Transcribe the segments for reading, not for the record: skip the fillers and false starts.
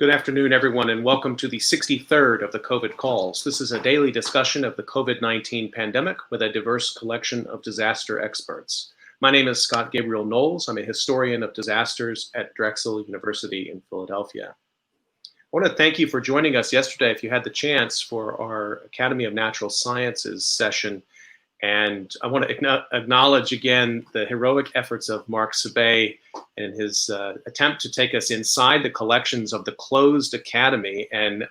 Good afternoon, everyone, and welcome to the 63rd of the COVID calls. This is a daily discussion of the COVID-19 pandemic with a diverse collection of disaster experts. My name is Scott Gabriel Knowles. I'm a historian of disasters at Drexel University in Philadelphia. I want to thank you for joining us yesterday, if you had the chance, for our Academy of Natural Sciences session. And I want to acknowledge again the heroic efforts of Mark Sabay and his attempt to take us inside the collections of the closed academy. And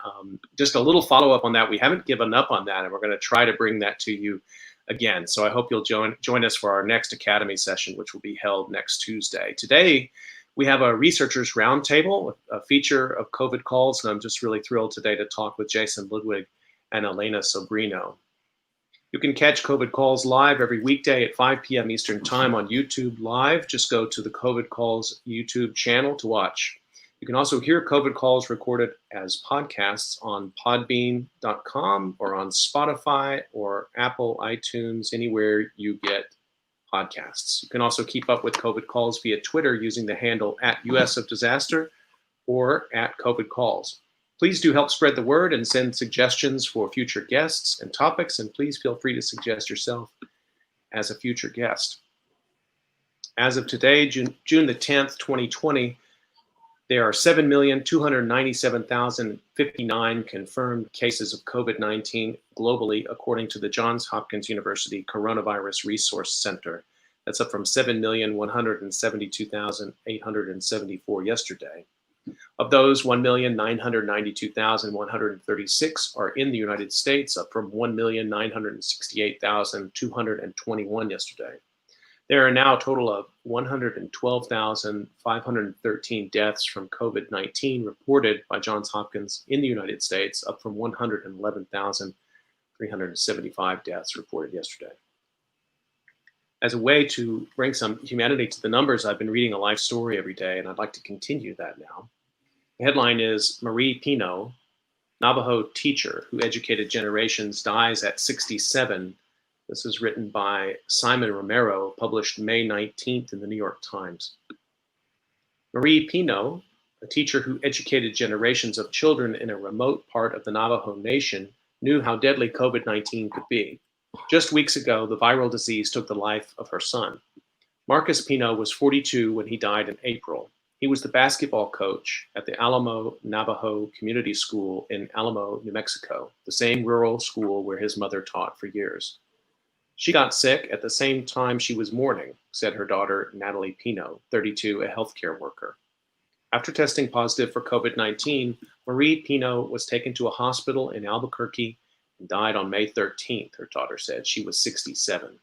just a little follow-up on that, we haven't given up on that, and we're going to try to bring that to you again. So I hope you'll join us for our next academy session, which will be held next Tuesday. Today, we have a researchers roundtable, a feature of COVID calls, and I'm just really thrilled today to talk with Jason Ludwig and Elena Sobrino. You can catch COVID Calls live every weekday at 5 p.m. Eastern Time on YouTube Live. Just go to the COVID Calls YouTube channel to watch. You can also hear COVID Calls recorded as podcasts on podbean.com or on Spotify or Apple iTunes, anywhere you get podcasts. You can also keep up with COVID Calls via Twitter using the handle @USofDisaster or @COVID Calls. Please do help spread the word and send suggestions for future guests and topics, and please feel free to suggest yourself as a future guest. As of today, June the 10th, 2020, there are 7,297,059 confirmed cases of COVID-19 globally, according to the Johns Hopkins University Coronavirus Resource Center. That's up from 7,172,874 yesterday. Of those, 1,992,136 are in the United States, up from 1,968,221 yesterday. There are now a total of 112,513 deaths from COVID-19 reported by Johns Hopkins in the United States, up from 111,375 deaths reported yesterday. As a way to bring some humanity to the numbers, I've been reading a life story every day, and I'd like to continue that now. The headline is Marie Pino, Navajo teacher who educated generations, dies at 67. This is written by Simon Romero, published May 19th in the New York Times. Marie Pino, a teacher who educated generations of children in a remote part of the Navajo Nation, knew how deadly COVID-19 could be. Just weeks ago, the viral disease took the life of her son. Marcus Pino was 42 when he died in April. He was the basketball coach at the Alamo Navajo Community School in Alamo, New Mexico, the same rural school where his mother taught for years. She got sick at the same time she was mourning, said her daughter, Natalie Pino, 32, a healthcare worker. After testing positive for COVID-19, Marie Pino was taken to a hospital in Albuquerque and died on May 13th, her daughter said. She was 67.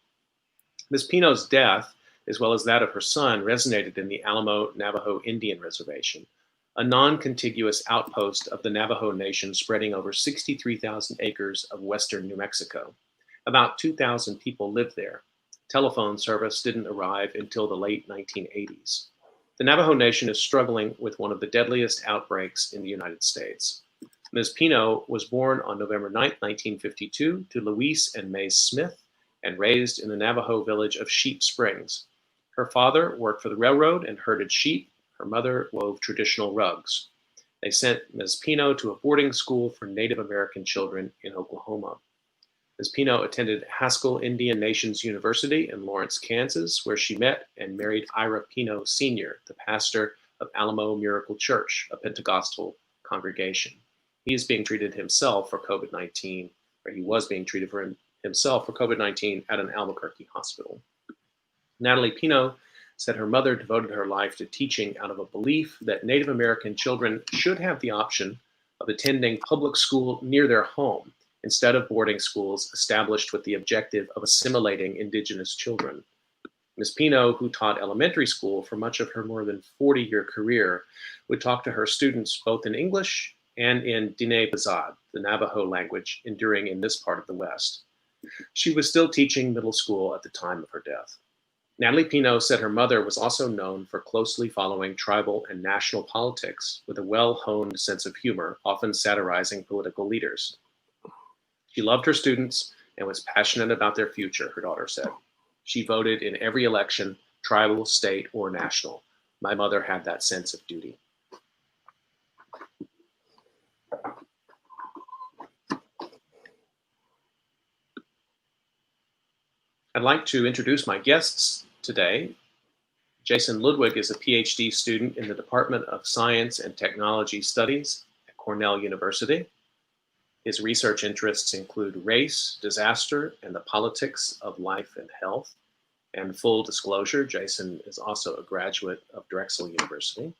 Ms. Pino's death, as well as that of her son, resonated in the Alamo Navajo Indian Reservation, a non-contiguous outpost of the Navajo Nation spreading over 63,000 acres of western New Mexico. About 2,000 people live there. Telephone service didn't arrive until the late 1980s. The Navajo Nation is struggling with one of the deadliest outbreaks in the United States. Ms. Pino was born on November 9, 1952, to Louise and May Smith, and raised in the Navajo village of Sheep Springs. Her father worked for the railroad and herded sheep. Her mother wove traditional rugs. They sent Ms. Pino to a boarding school for Native American children in Oklahoma. Ms. Pino attended Haskell Indian Nations University in Lawrence, Kansas, where she met and married Ira Pino Sr., the pastor of Alamo Miracle Church, a Pentecostal congregation. He is being treated himself for COVID-19, or he was being treated for himself for COVID-19 at an Albuquerque hospital. Natalie Pino said her mother devoted her life to teaching out of a belief that Native American children should have the option of attending public school near their home instead of boarding schools established with the objective of assimilating indigenous children. Ms. Pino, who taught elementary school for much of her more than 40-year career, would talk to her students both in English and in Diné Bizaad, the Navajo language enduring in this part of the West. She was still teaching middle school at the time of her death. Natalie Pino said her mother was also known for closely following tribal and national politics with a well-honed sense of humor, often satirizing political leaders. She loved her students and was passionate about their future, her daughter said. She voted in every election, tribal, state, or national. My mother had that sense of duty. I'd like to introduce my guests today. Jason Ludwig is a PhD student in the Department of Science and Technology Studies at Cornell University. His research interests include race, disaster, and the politics of life and health. And full disclosure, Jason is also a graduate of Drexel University.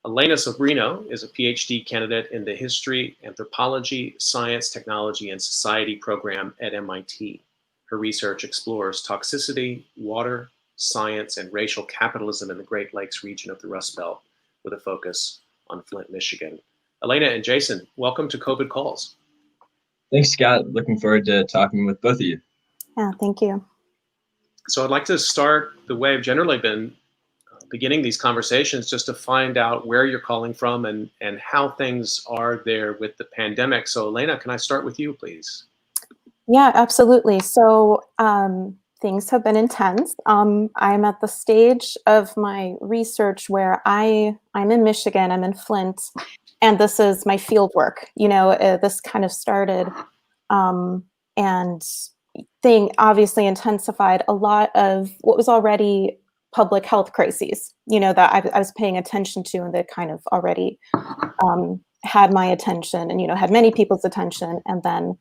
Elena Sobrino is a PhD candidate in the History, Anthropology, Science, Technology, and Society program at MIT. Her research explores toxicity, water, science, and racial capitalism in the Great Lakes region of the Rust Belt, with a focus on Flint, Michigan. Elena and Jason, welcome to COVID Calls. Thanks, Scott. Looking forward to talking with both of you. Yeah, thank you. So I'd like to start the way I've generally been beginning these conversations, just to find out where you're calling from and how things are there with the pandemic. So Elena, can I start with you, please? Yeah, absolutely. So things have been intense. I'm at the stage of my research where I'm in Michigan, I'm in Flint, and this is my field work. This kind of started and thing obviously intensified a lot of what was already public health crises, that I was paying attention to, and that kind of already had my attention and, had many people's attention. And then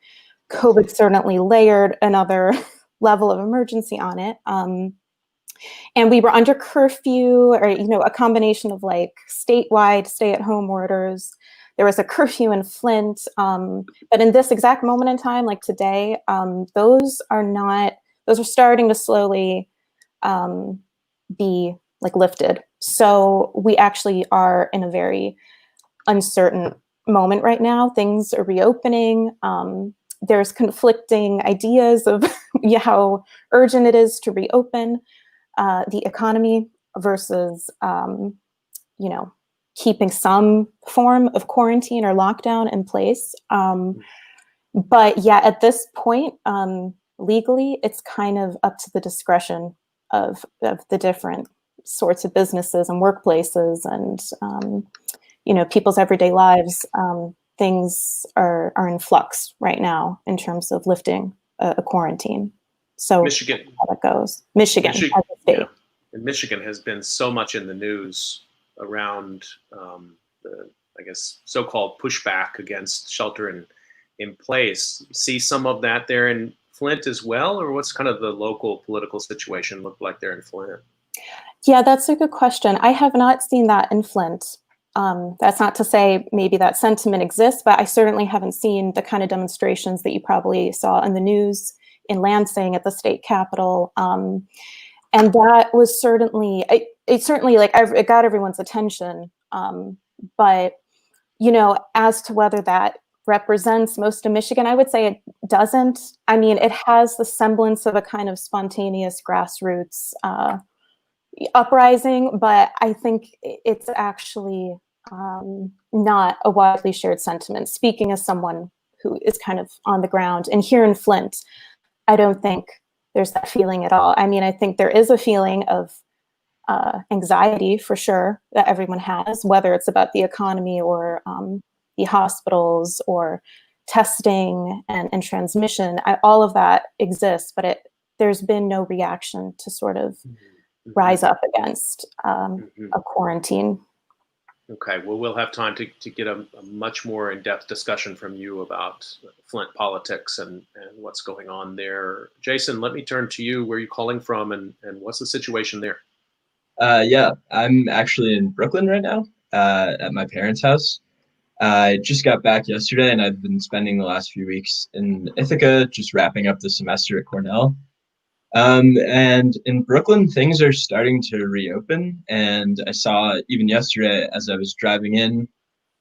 COVID certainly layered another level of emergency on it. And we were under curfew, or, a combination of like statewide stay-at-home orders. There was a curfew in Flint. But in this exact moment in time, like today, those are starting to slowly be like lifted. So we actually are in a very uncertain moment right now. Things are reopening. There's conflicting ideas of how urgent it is to reopen the economy versus, keeping some form of quarantine or lockdown in place. But yeah, at this point, legally, it's kind of up to the discretion of the different sorts of businesses and workplaces and, people's everyday lives. Things are in flux right now in terms of lifting a quarantine. So Michigan, how that goes. Michigan as a state. Yeah. And Michigan has been so much in the news around the, I guess, so-called pushback against shelter in place. See some of that there in Flint as well, or what's kind of the local political situation look like there in Flint? Yeah, that's a good question. I have not seen that in Flint. That's not to say maybe that sentiment exists, but I certainly haven't seen the kind of demonstrations that you probably saw in the news in Lansing at the state capitol. And that was certainly, it got everyone's attention. But, as to whether that represents most of Michigan, I would say it doesn't. I mean, it has the semblance of a kind of spontaneous grassroots uprising, but I think it's actually not a widely shared sentiment. Speaking as someone who is kind of on the ground, and here in Flint, I don't think there's that feeling at all. I mean, I think there is a feeling of anxiety for sure that everyone has, whether it's about the economy or the hospitals or testing and transmission. All of that exists, but there's been no reaction to sort of rise up against a quarantine. Okay, well, we'll have time to get a much more in-depth discussion from you about Flint politics and what's going on there. Jason, let me turn to you. Where are you calling from, and what's the situation there? Yeah, I'm actually in Brooklyn right now at my parents' house. I just got back yesterday, and I've been spending the last few weeks in Ithaca, just wrapping up the semester at Cornell. And in Brooklyn, things are starting to reopen. And I saw even yesterday as I was driving in,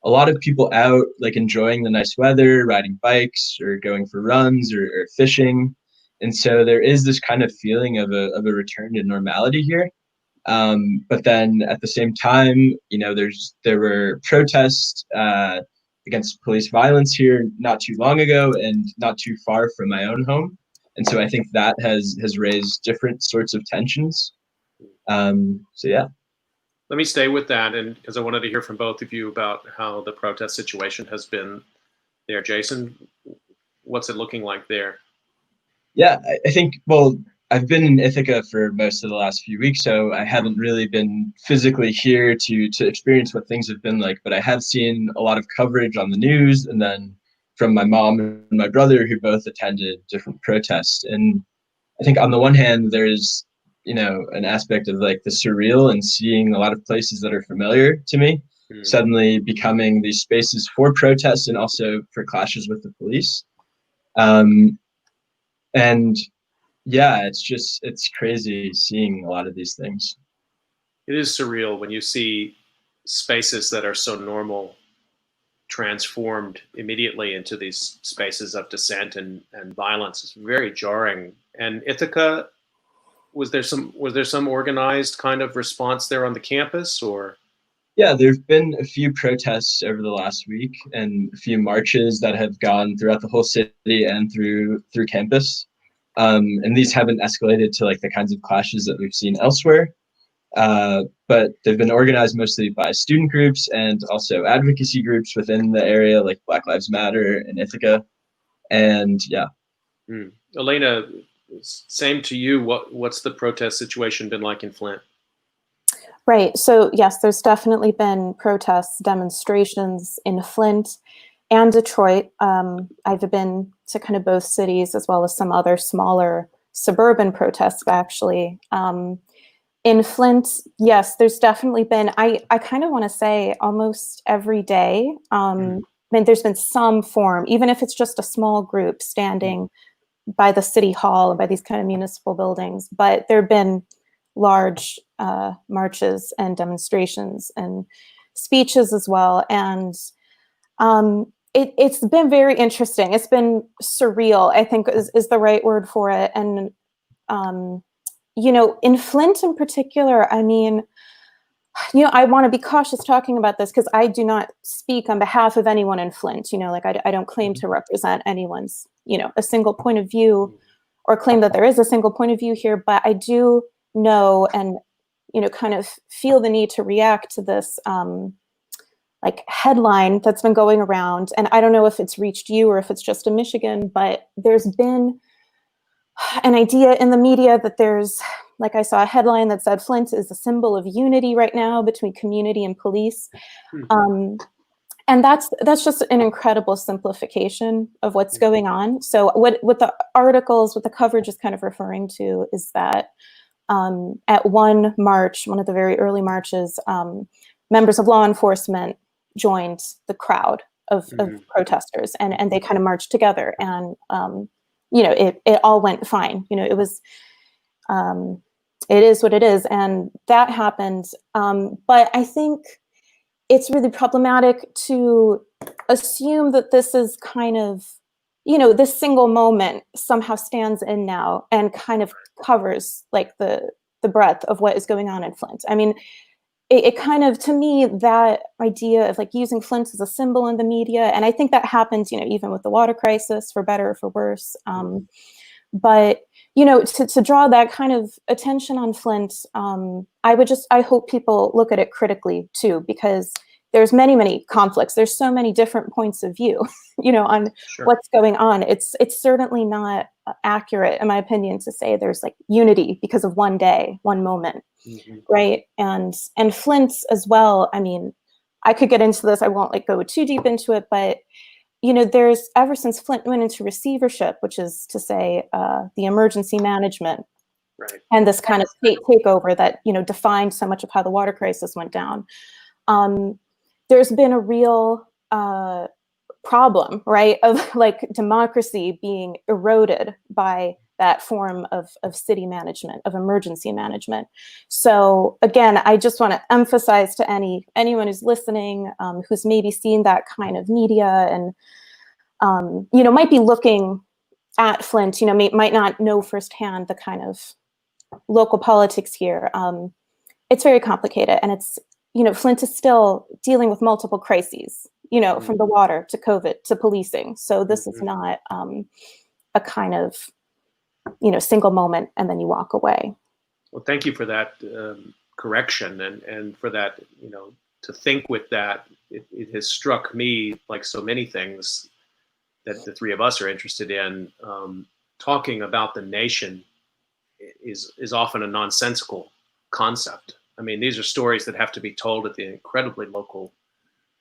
a lot of people out, like enjoying the nice weather, riding bikes or going for runs or fishing. And so there is this kind of feeling of a return to normality here. But then at the same time, there were protests against police violence here not too long ago and not too far from my own home. And so I think that has raised different sorts of tensions. So yeah. Let me stay with that, and because I wanted to hear from both of you about how the protest situation has been there. Jason, what's it looking like there? Yeah, I think, well, I've been in Ithaca for most of the last few weeks, so I haven't really been physically here to experience what things have been like. But I have seen a lot of coverage on the news, and then from my mom and my brother, who both attended different protests. And I think on the one hand, there's an aspect of like the surreal and seeing a lot of places that are familiar to me Mm. suddenly becoming these spaces for protests and also for clashes with the police. Um, and yeah, it's crazy seeing a lot of these things. It is surreal when you see spaces that are so normal transformed immediately into these spaces of dissent and violence. It's very jarring. And Ithaca, was there some organized kind of response there on the campus, or? Yeah, there've been a few protests over the last week and a few marches that have gone throughout the whole city and through campus. And these haven't escalated to like the kinds of clashes that we've seen elsewhere. But they've been organized mostly by student groups and also advocacy groups within the area, like Black Lives Matter and Ithaca. And yeah, Hmm. Elena, same to you. What's the protest situation been like in Flint? Right. So yes, there's definitely been protests, demonstrations in Flint and Detroit. I've been to kind of both cities as well as some other smaller suburban protests, actually. In Flint, yes, there's definitely been, I kind of want to say almost every day. I mean, there's been some form, even if it's just a small group standing by the city hall and by these kind of municipal buildings, but there have been large marches and demonstrations and speeches as well. And it's been very interesting. It's been surreal, I think is the right word for it. And, in Flint in particular, I mean, I want to be cautious talking about this because I do not speak on behalf of anyone in Flint. Like I don't claim to represent anyone's, a single point of view or claim that there is a single point of view here, but I do know and, kind of feel the need to react to this like headline that's been going around. And I don't know if it's reached you or if it's just in Michigan, but there's been an idea in the media that there's, like I saw a headline that said Flint is a symbol of unity right now between community and police. And that's just an incredible simplification of what's going on. So what the articles, what the coverage is kind of referring to is that at one march, one of the very early marches, members of law enforcement joined the crowd of protesters, and they kind of marched together, and it all went fine. It was it is what it is, and that happened. But I think it's really problematic to assume that this is kind of, this single moment somehow stands in now and kind of covers like the breadth of what is going on in Flint. I mean, it kind of, to me, that idea of like using Flint as a symbol in the media, and I think that happens, even with the water crisis, for better or for worse. But to draw that kind of attention on Flint, I hope people look at it critically too, because there's many conflicts. There's so many different points of view, on what's going on. It's certainly not accurate, in my opinion, to say there's like unity because of one day, one moment, right? And Flint as well. I mean, I could get into this. I won't like go too deep into it, but there's, ever since Flint went into receivership, which is to say the emergency management, Right. and this kind of state takeover that defined so much of how the water crisis went down. There's been a real problem, right, of like democracy being eroded by that form of city management, of emergency management. So again, I just want to emphasize to anyone who's listening, who's maybe seen that kind of media and might be looking at Flint, might not know firsthand the kind of local politics here. It's very complicated, and it's, Flint is still dealing with multiple crises, from the water to COVID to policing. So this is not a kind of, single moment and then you walk away. Well, thank you for that correction and for that, to think with that. It has struck me, like so many things that the three of us are interested in, talking about the nation is often a nonsensical concept. I mean, these are stories that have to be told at the incredibly local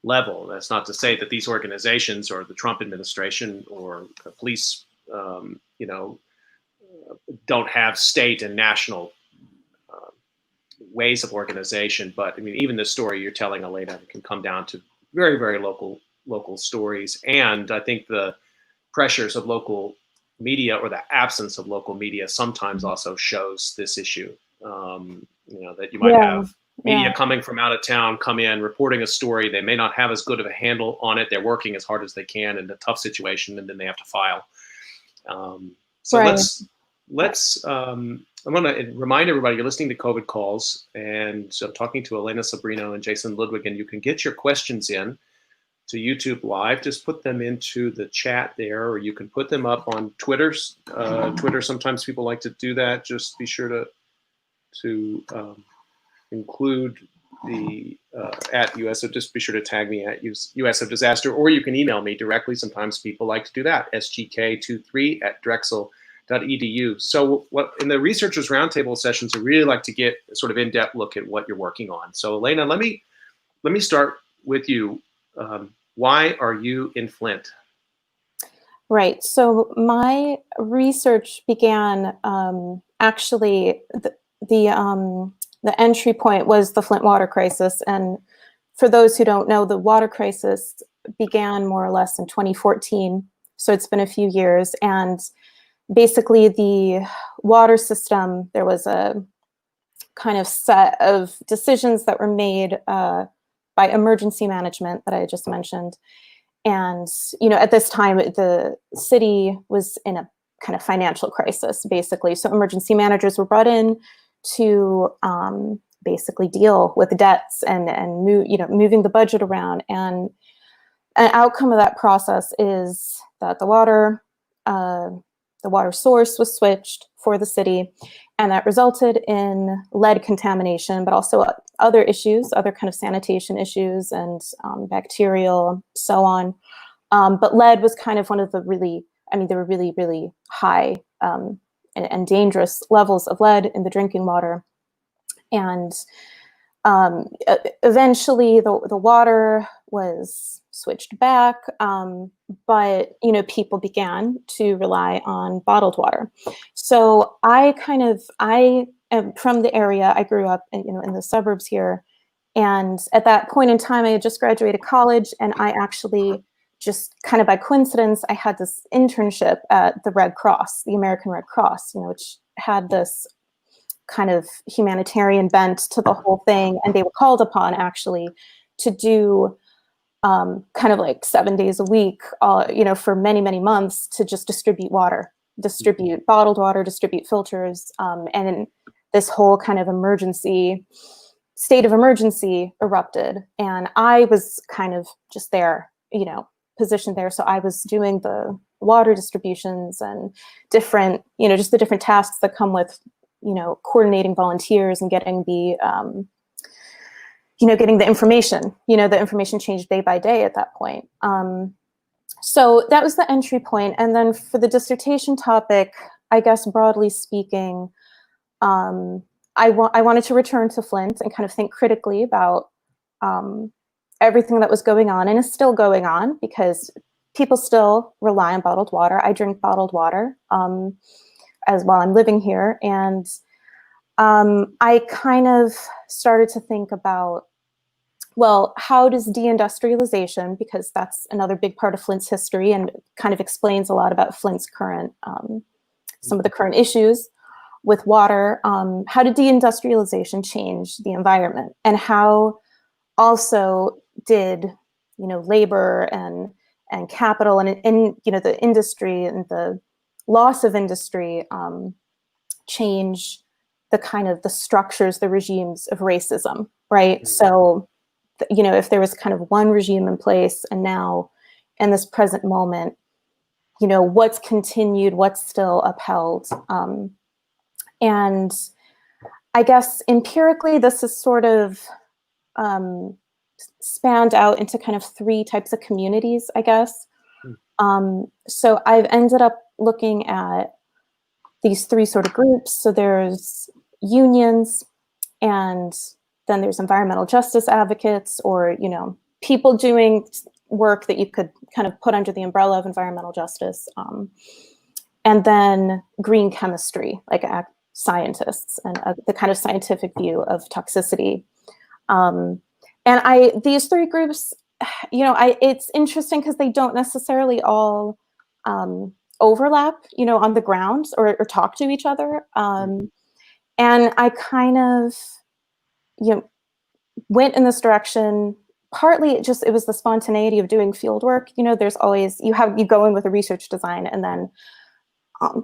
level. That's not to say that these organizations or the Trump administration or the police, don't have state and national ways of organization. But I mean, even the story you're telling, Elena, can come down to very, very local stories. And I think the pressures of local media or the absence of local media sometimes also shows this issue. That you might have media coming from out of town, come in, reporting a story. They may not have as good of a handle on it. They're working as hard as they can in a tough situation, and then they have to file. Let's I want to remind everybody you're listening to COVID Calls, and so talking to Elena Sobrino and Jason Ludwig, and you can get your questions in to YouTube Live. Just put them into the chat there, or you can put them up on Twitter. Sometimes people like to do that. Just be sure to include the at US. So just be sure to tag me at US of Disaster, or you can email me directly. Sometimes people like to do that. sgk23@drexel.edu. So what in the Researchers Roundtable sessions, I really like to get a sort of in-depth look at what you're working on. So Elena, let me start with you. Why are you in Flint? Right. So my research began actually the entry point was the Flint water crisis. And for those who don't know, the water crisis began more or less in 2014. So it's been a few years. And basically the water system, there was a kind of set of decisions that were made by emergency management that I just mentioned. And, at this time, the city was in a kind of financial crisis, basically. So emergency managers were brought in to basically deal with debts and moving the budget around. And an outcome of that process is that the water source was switched for the city, and that resulted in lead contamination, but also other issues, other kind of sanitation issues and bacterial, so on. But lead was kind of one of the there were really, really high and dangerous levels of lead in the drinking water. And eventually the water was switched back, but people began to rely on bottled water. So I am from the area. I grew up in the suburbs here, and at that point in time I had just graduated college, and I actually just kind of by coincidence I had this internship at the Red Cross, the American Red Cross, which had this kind of humanitarian bent to the whole thing, and they were called upon actually to do kind of like 7 days a week, for many, many months, to just distribute water, distribute bottled water, distribute filters. And this whole kind of state of emergency erupted. And I was kind of just there, positioned there. So I was doing the water distributions and different, just the different tasks that come with, coordinating volunteers and getting the, getting the information. The information changed day by day at that point. So that was the entry point. And then for the dissertation topic, I guess broadly speaking, I wanted to return to Flint and kind of think critically about everything that was going on and is still going on, because people still rely on bottled water. I drink bottled water as while I'm living here. And I kind of started to think about, well, how does deindustrialization, because that's another big part of Flint's history and kind of explains a lot about Flint's current, some of the current issues with water, how did deindustrialization change the environment? And how also did, labor and capital and the industry and the loss of industry change the kind of the structures, the regimes of racism, right? Mm-hmm. So, if there was kind of one regime in place, and now in this present moment, what's continued, what's still upheld. And I guess empirically, this is sort of spanned out into kind of three types of communities, I guess. So I've ended up looking at these three sort of groups. So there's unions, and then there's environmental justice advocates, or, you know, people doing work that you could kind of put under the umbrella of environmental justice. And then green chemistry, like scientists and the kind of scientific view of toxicity. And these three groups, you know, it's interesting because they don't necessarily all overlap, you know, on the ground or talk to each other. And I kind of, you know, went in this direction. Partly it was the spontaneity of doing field work. You know, there's always, you go in with a research design, and then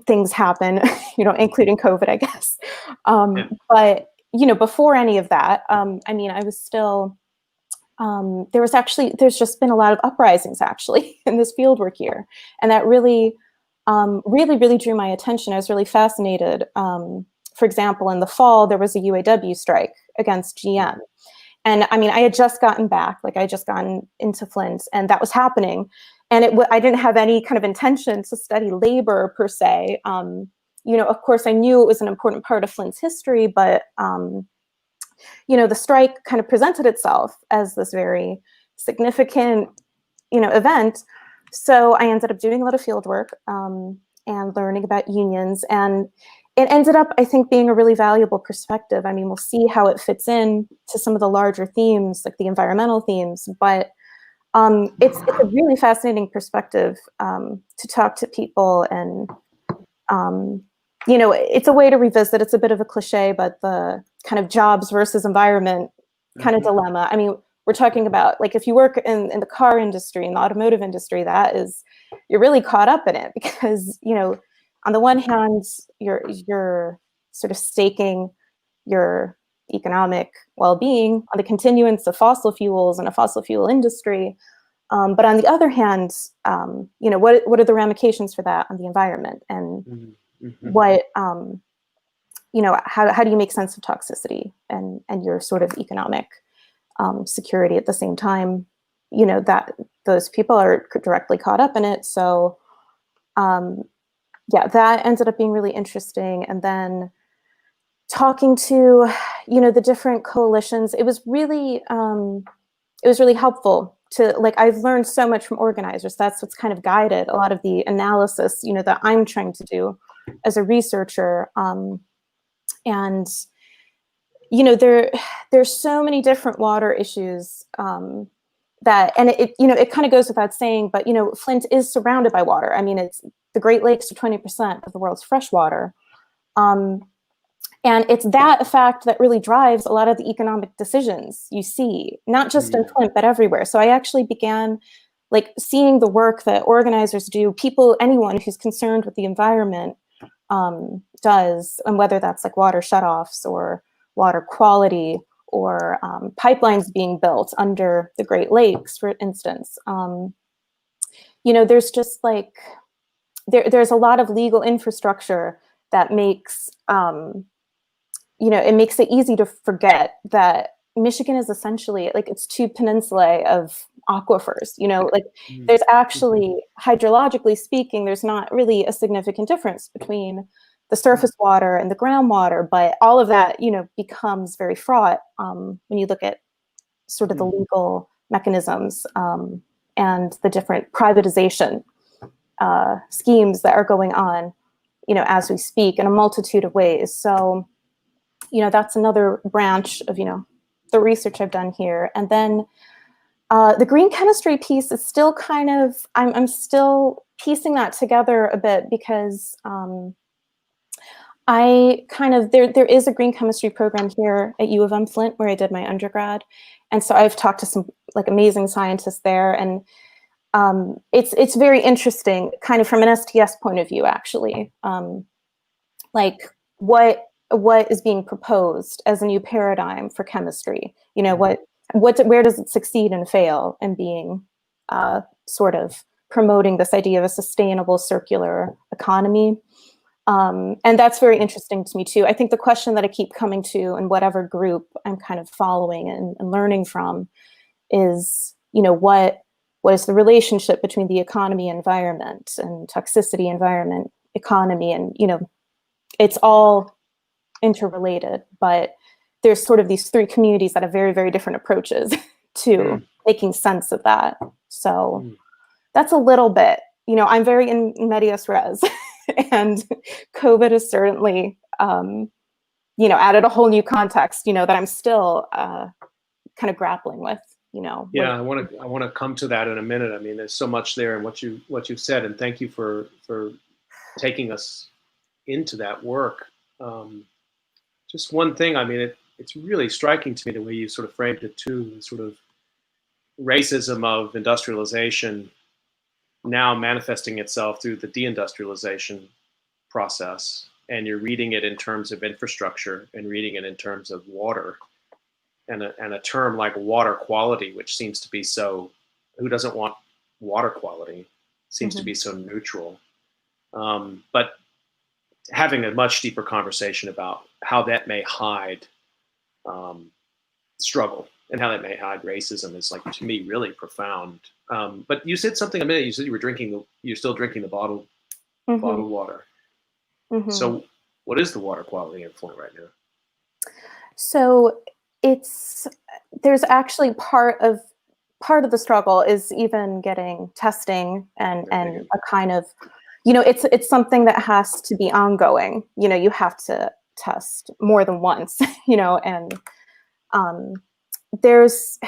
things happen, you know, including COVID, I guess. But, you know, before any of that, I mean, I was still, there's just been a lot of uprisings actually in this fieldwork year. And that really, really drew my attention. I was really fascinated. For example, in the fall, there was a UAW strike against GM. And I mean, I had just gotten back, like I had just gotten into Flint, and that was happening. And I didn't have any kind of intention to study labor per se. You know, of course, I knew it was an important part of Flint's history, but you know, the strike kind of presented itself as this very significant, you know, event. So I ended up doing a lot of field work and learning about unions, and it ended up, I think, being a really valuable perspective. I mean, we'll see how it fits in to some of the larger themes, like the environmental themes, but it's a really fascinating perspective to talk to people, and you know, it's a way to revisit. It's a bit of a cliche, but the kind of jobs versus environment kind of dilemma. I mean, we're talking about, like, if you work in the car industry, in the automotive industry, you're really caught up in it because, you know, on the one hand, you're sort of staking your economic well-being on the continuance of fossil fuels and a fossil fuel industry. But on the other hand, you know, what are the ramifications for that on the environment? And what, you know, how do you make sense of toxicity and your sort of economic security at the same time? You know, that those people are directly caught up in it. So yeah, that ended up being really interesting. And then talking to, you know, the different coalitions, it was really helpful to, like, I've learned so much from organizers. That's what's kind of guided a lot of the analysis, you know, that I'm trying to do as a researcher. And, you know, there's so many different water issues that, and it, you know, it kind of goes without saying, but, you know, Flint is surrounded by water. I mean, the Great Lakes are 20% of the world's fresh water. And it's that fact that really drives a lot of the economic decisions you see, not just in Flint, but everywhere. So I actually began, like, seeing the work that organizers do, anyone who's concerned with the environment does, and whether that's like water shutoffs or water quality or pipelines being built under the Great Lakes, for instance. You know, there's just like, there's a lot of legal infrastructure that makes, you know, it makes it easy to forget that Michigan is essentially, like, it's two peninsulae of aquifers, you know, like there's actually, hydrologically speaking, there's not really a significant difference between the surface water and the groundwater, but all of that, you know, becomes very fraught when you look at sort of the legal mechanisms and the different privatization schemes that are going on, you know, as we speak, in a multitude of ways. So, you know, that's another branch of, you know, the research I've done here. And then the green chemistry piece is still kind of, I'm still piecing that together a bit because I kind of, there is a green chemistry program here at U of M Flint where I did my undergrad. And so I've talked to some, like, amazing scientists there. And it's very interesting, kind of from an STS point of view, actually. Like, what is being proposed as a new paradigm for chemistry? You know, where does it succeed and fail in being sort of promoting this idea of a sustainable circular economy? And that's very interesting to me too. I think the question that I keep coming to in whatever group I'm kind of following and learning from is, you know, what is the relationship between the economy, environment, and toxicity, environment, economy, and, you know, it's all interrelated, but there's sort of these three communities that have very, very different approaches to making sense of that. So that's a little bit, you know, I'm very in medias res, and COVID has certainly, you know, added a whole new context, you know, that I'm still kind of grappling with, you know. Yeah, I want to come to that in a minute. I mean, there's so much there in what you've said, and thank you for taking us into that work. Just one thing, I mean, it's really striking to me the way you sort of framed it too, the sort of racism of industrialization now manifesting itself through the deindustrialization process, and you're reading it in terms of infrastructure and reading it in terms of water, and a term like water quality, which seems to be so, who doesn't want water quality, seems to be so neutral. But having a much deeper conversation about how that may hide struggle and how that may hide racism is, like, to me, really profound. But you said something a minute. You said you're still drinking the bottled water. So, what is the water quality in Flint right now? So there's actually part of the struggle is even getting testing and a kind of, you know, it's something that has to be ongoing. You know, you have to test more than once, you know, and there's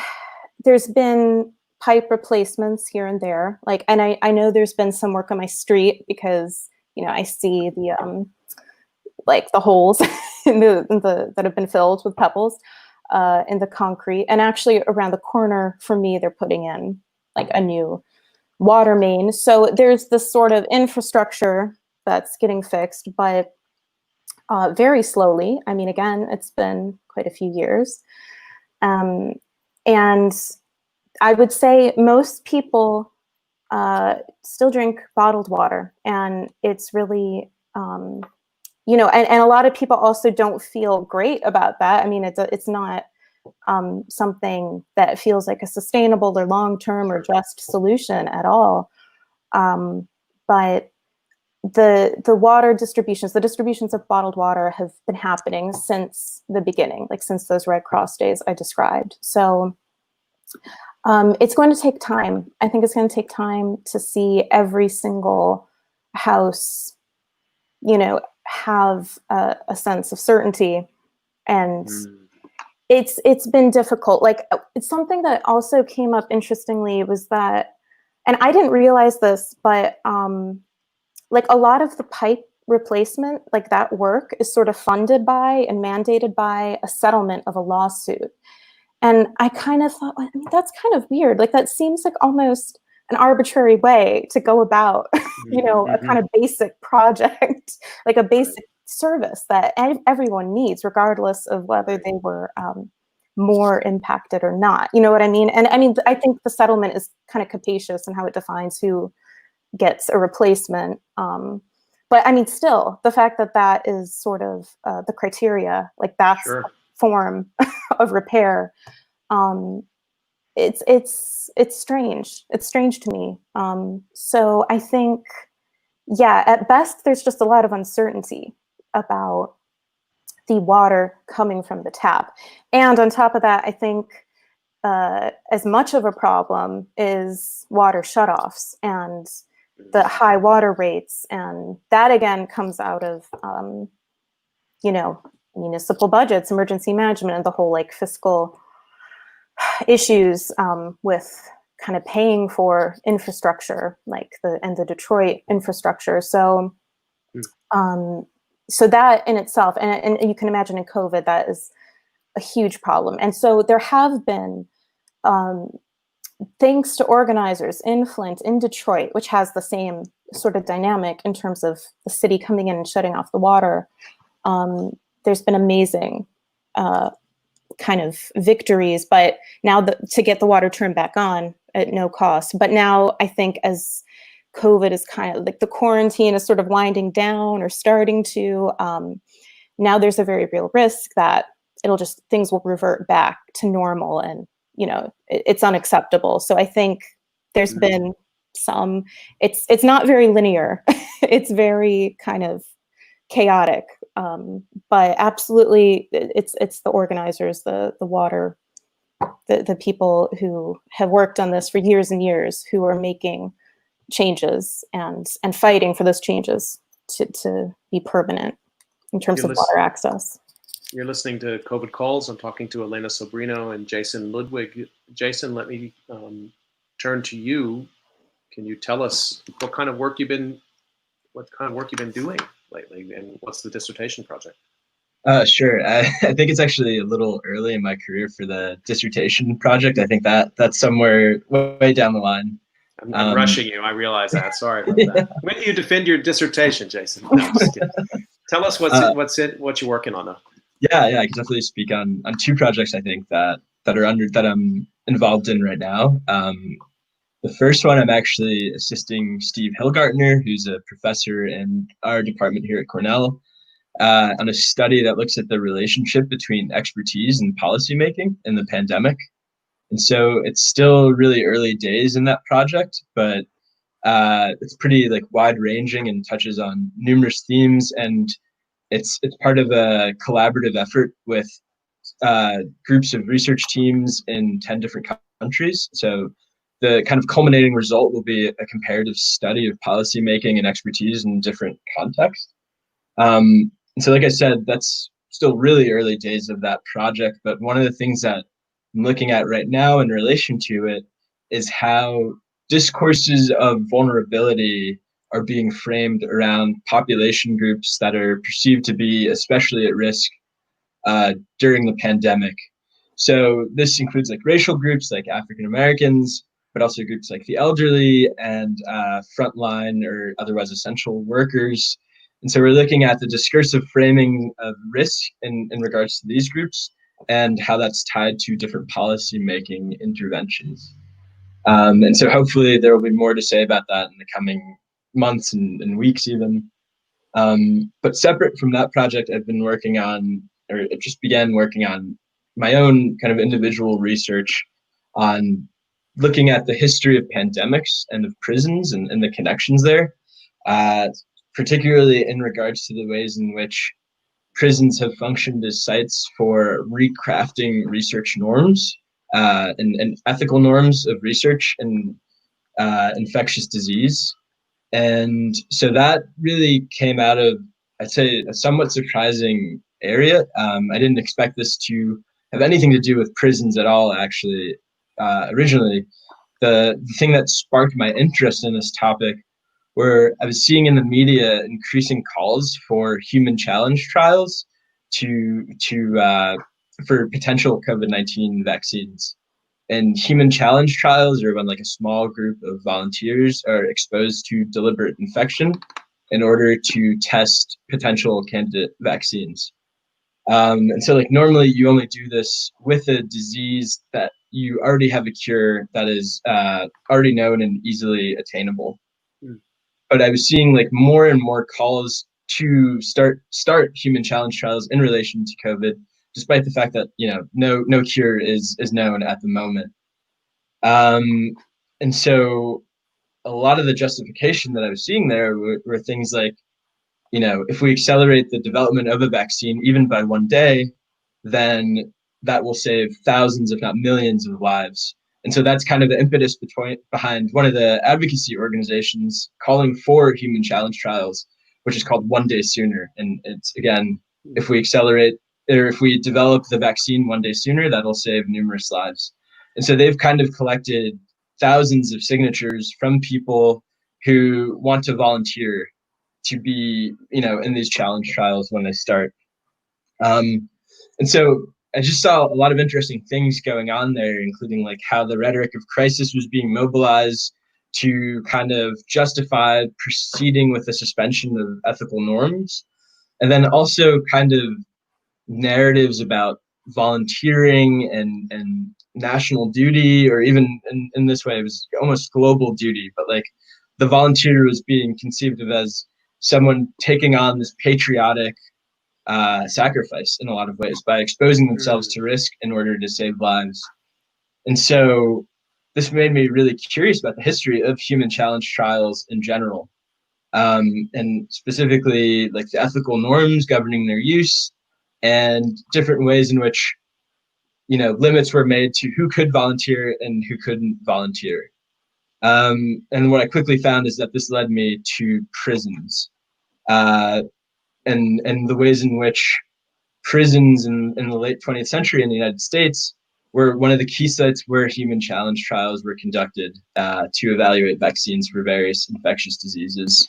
been pipe replacements here and there, like, and I know there's been some work on my street because, you know, I see the like the holes in the that have been filled with pebbles in the concrete, and actually around the corner from me they're putting in like a new water main. So there's this sort of infrastructure that's getting fixed, but very slowly. I mean, again, it's been quite a few years. And I would say most people still drink bottled water, and it's really, you know, and a lot of people also don't feel great about that. I mean, it's not something that feels like a sustainable or long-term or just solution at all. But the water distributions, the distributions of bottled water have been happening since the beginning, like since those Red Cross days I described. So it's going to take time. I think it's going to take time to see every single house, you know, have a sense of certainty. And it's been difficult. Like, it's something that also came up interestingly was that, and I didn't realize this, but like a lot of the pipe replacement, like that work is sort of funded by and mandated by a settlement of a lawsuit. And I kind of thought, I mean, that's kind of weird. Like, that seems like almost an arbitrary way to go about, you know, a kind of basic project, like a basic service that everyone needs, regardless of whether they were more impacted or not. You know what I mean? And I mean, I think the settlement is kind of capacious in how it defines who gets a replacement. But I mean, still, the fact that that is sort of the criteria, like that's a form of repair. It's strange. It's strange to me. So I think, yeah, at best, there's just a lot of uncertainty about the water coming from the tap. And on top of that, I think as much of a problem is water shutoffs and the high water rates. And that, again, comes out of, you know, municipal budgets, emergency management, and the whole like fiscal issues with kind of paying for infrastructure, like the Detroit infrastructure. So, so that in itself, and you can imagine in COVID, that is a huge problem. And so there have been, thanks to organizers in Flint, in Detroit, which has the same sort of dynamic in terms of the city coming in and shutting off the water, there's been amazing kind of victories, but now to get the water turned back on at no cost. But now I think as COVID is kind of like the quarantine is sort of winding down or starting to, now there's a very real risk that things will revert back to normal, and, you know, it's unacceptable. So I think there's been it's not very linear. It's very kind of chaotic. But absolutely, it's the organizers, the water, the people who have worked on this for years and years, who are making changes and fighting for those changes to be permanent in terms of water access. You're listening to COVID Calls. I'm talking to Elena Sobrino and Jason Ludwig. Jason, let me turn to you. Can you tell us what kind of work you've been doing lately, and what's the dissertation project? Sure. I think it's actually a little early in my career for the dissertation project. I think that's somewhere way down the line. I'm rushing you. I realize that. Sorry about that. When do you defend your dissertation, Jason? No, I'm just kidding. Tell us what you're working on, though. Yeah, I can definitely speak on two projects I think that I'm involved in right now. The first one, I'm actually assisting Steve Hilgartner, who's a professor in our department here at Cornell, on a study that looks at the relationship between expertise and policymaking in the pandemic. And so it's still really early days in that project, but it's pretty wide ranging and touches on numerous themes, and it's part of a collaborative effort with groups of research teams in 10 different countries. So the kind of culminating result will be a comparative study of policymaking and expertise in different contexts. And so, like I said, that's still really early days of that project. But one of the things that I'm looking at right now in relation to it is how discourses of vulnerability are being framed around population groups that are perceived to be especially at risk during the pandemic. So this includes racial groups like African Americans, but also groups like the elderly and frontline or otherwise essential workers. And so we're looking at the discursive framing of risk in regards to these groups and how that's tied to different policy-making interventions. And so hopefully there will be more to say about that in the coming months and weeks even. But separate from that project, I've been working on, or I just began working on my own kind of individual research on looking at the history of pandemics and of prisons and the connections there, particularly in regards to the ways in which prisons have functioned as sites for recrafting research norms and ethical norms of research and infectious disease. And so that really came out of, I'd say, a somewhat surprising area. I didn't expect this to have anything to do with prisons at all, actually. Originally, the thing that sparked my interest in this topic were I was seeing in the media increasing calls for human challenge trials for potential COVID-19 vaccines. And human challenge trials are when a small group of volunteers are exposed to deliberate infection in order to test potential candidate vaccines. And so normally you only do this with a disease that you already have a cure that is already known and easily attainable. But I was seeing more and more calls to start human challenge trials in relation to COVID, despite the fact that no cure is known at the moment. And so a lot of the justification that I was seeing there were things like, if we accelerate the development of a vaccine even by one day, then that will save thousands, if not millions, of lives. And so that's kind of the impetus behind one of the advocacy organizations calling for human challenge trials, which is called One Day Sooner. And it's, again, if we accelerate or if we develop the vaccine one day sooner, that'll save numerous lives. And so they've kind of collected thousands of signatures from people who want to volunteer to be, in these challenge trials when they start. And so I just saw a lot of interesting things going on there, including how the rhetoric of crisis was being mobilized to kind of justify proceeding with the suspension of ethical norms. And then also kind of narratives about volunteering and national duty, or even in this way, it was almost global duty, but the volunteer was being conceived of as someone taking on this patriotic sacrifice in a lot of ways by exposing themselves to risk in order to save lives. And so this made me really curious about the history of human challenge trials in general. and specifically like the ethical norms governing their use and different ways in which, limits were made to who could volunteer and who couldn't volunteer. And what I quickly found is that this led me to prisons, and the ways in which prisons in the late 20th century in the United States were one of the key sites where human challenge trials were conducted to evaluate vaccines for various infectious diseases.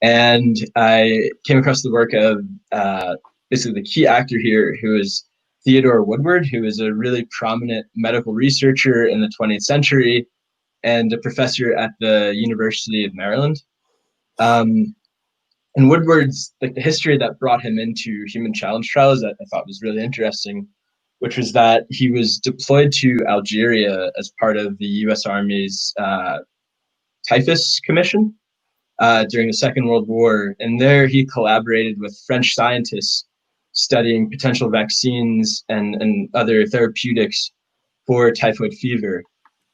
And I came across the work of basically the key actor here, who is Theodore Woodward, who is a really prominent medical researcher in the 20th century and a professor at the University of Maryland. And Woodward's, like, the history that brought him into human challenge trials that I thought was really interesting, which was that he was deployed to Algeria as part of the U.S. Army's Typhus Commission during the Second World War. And there he collaborated with French scientists studying potential vaccines and other therapeutics for typhoid fever.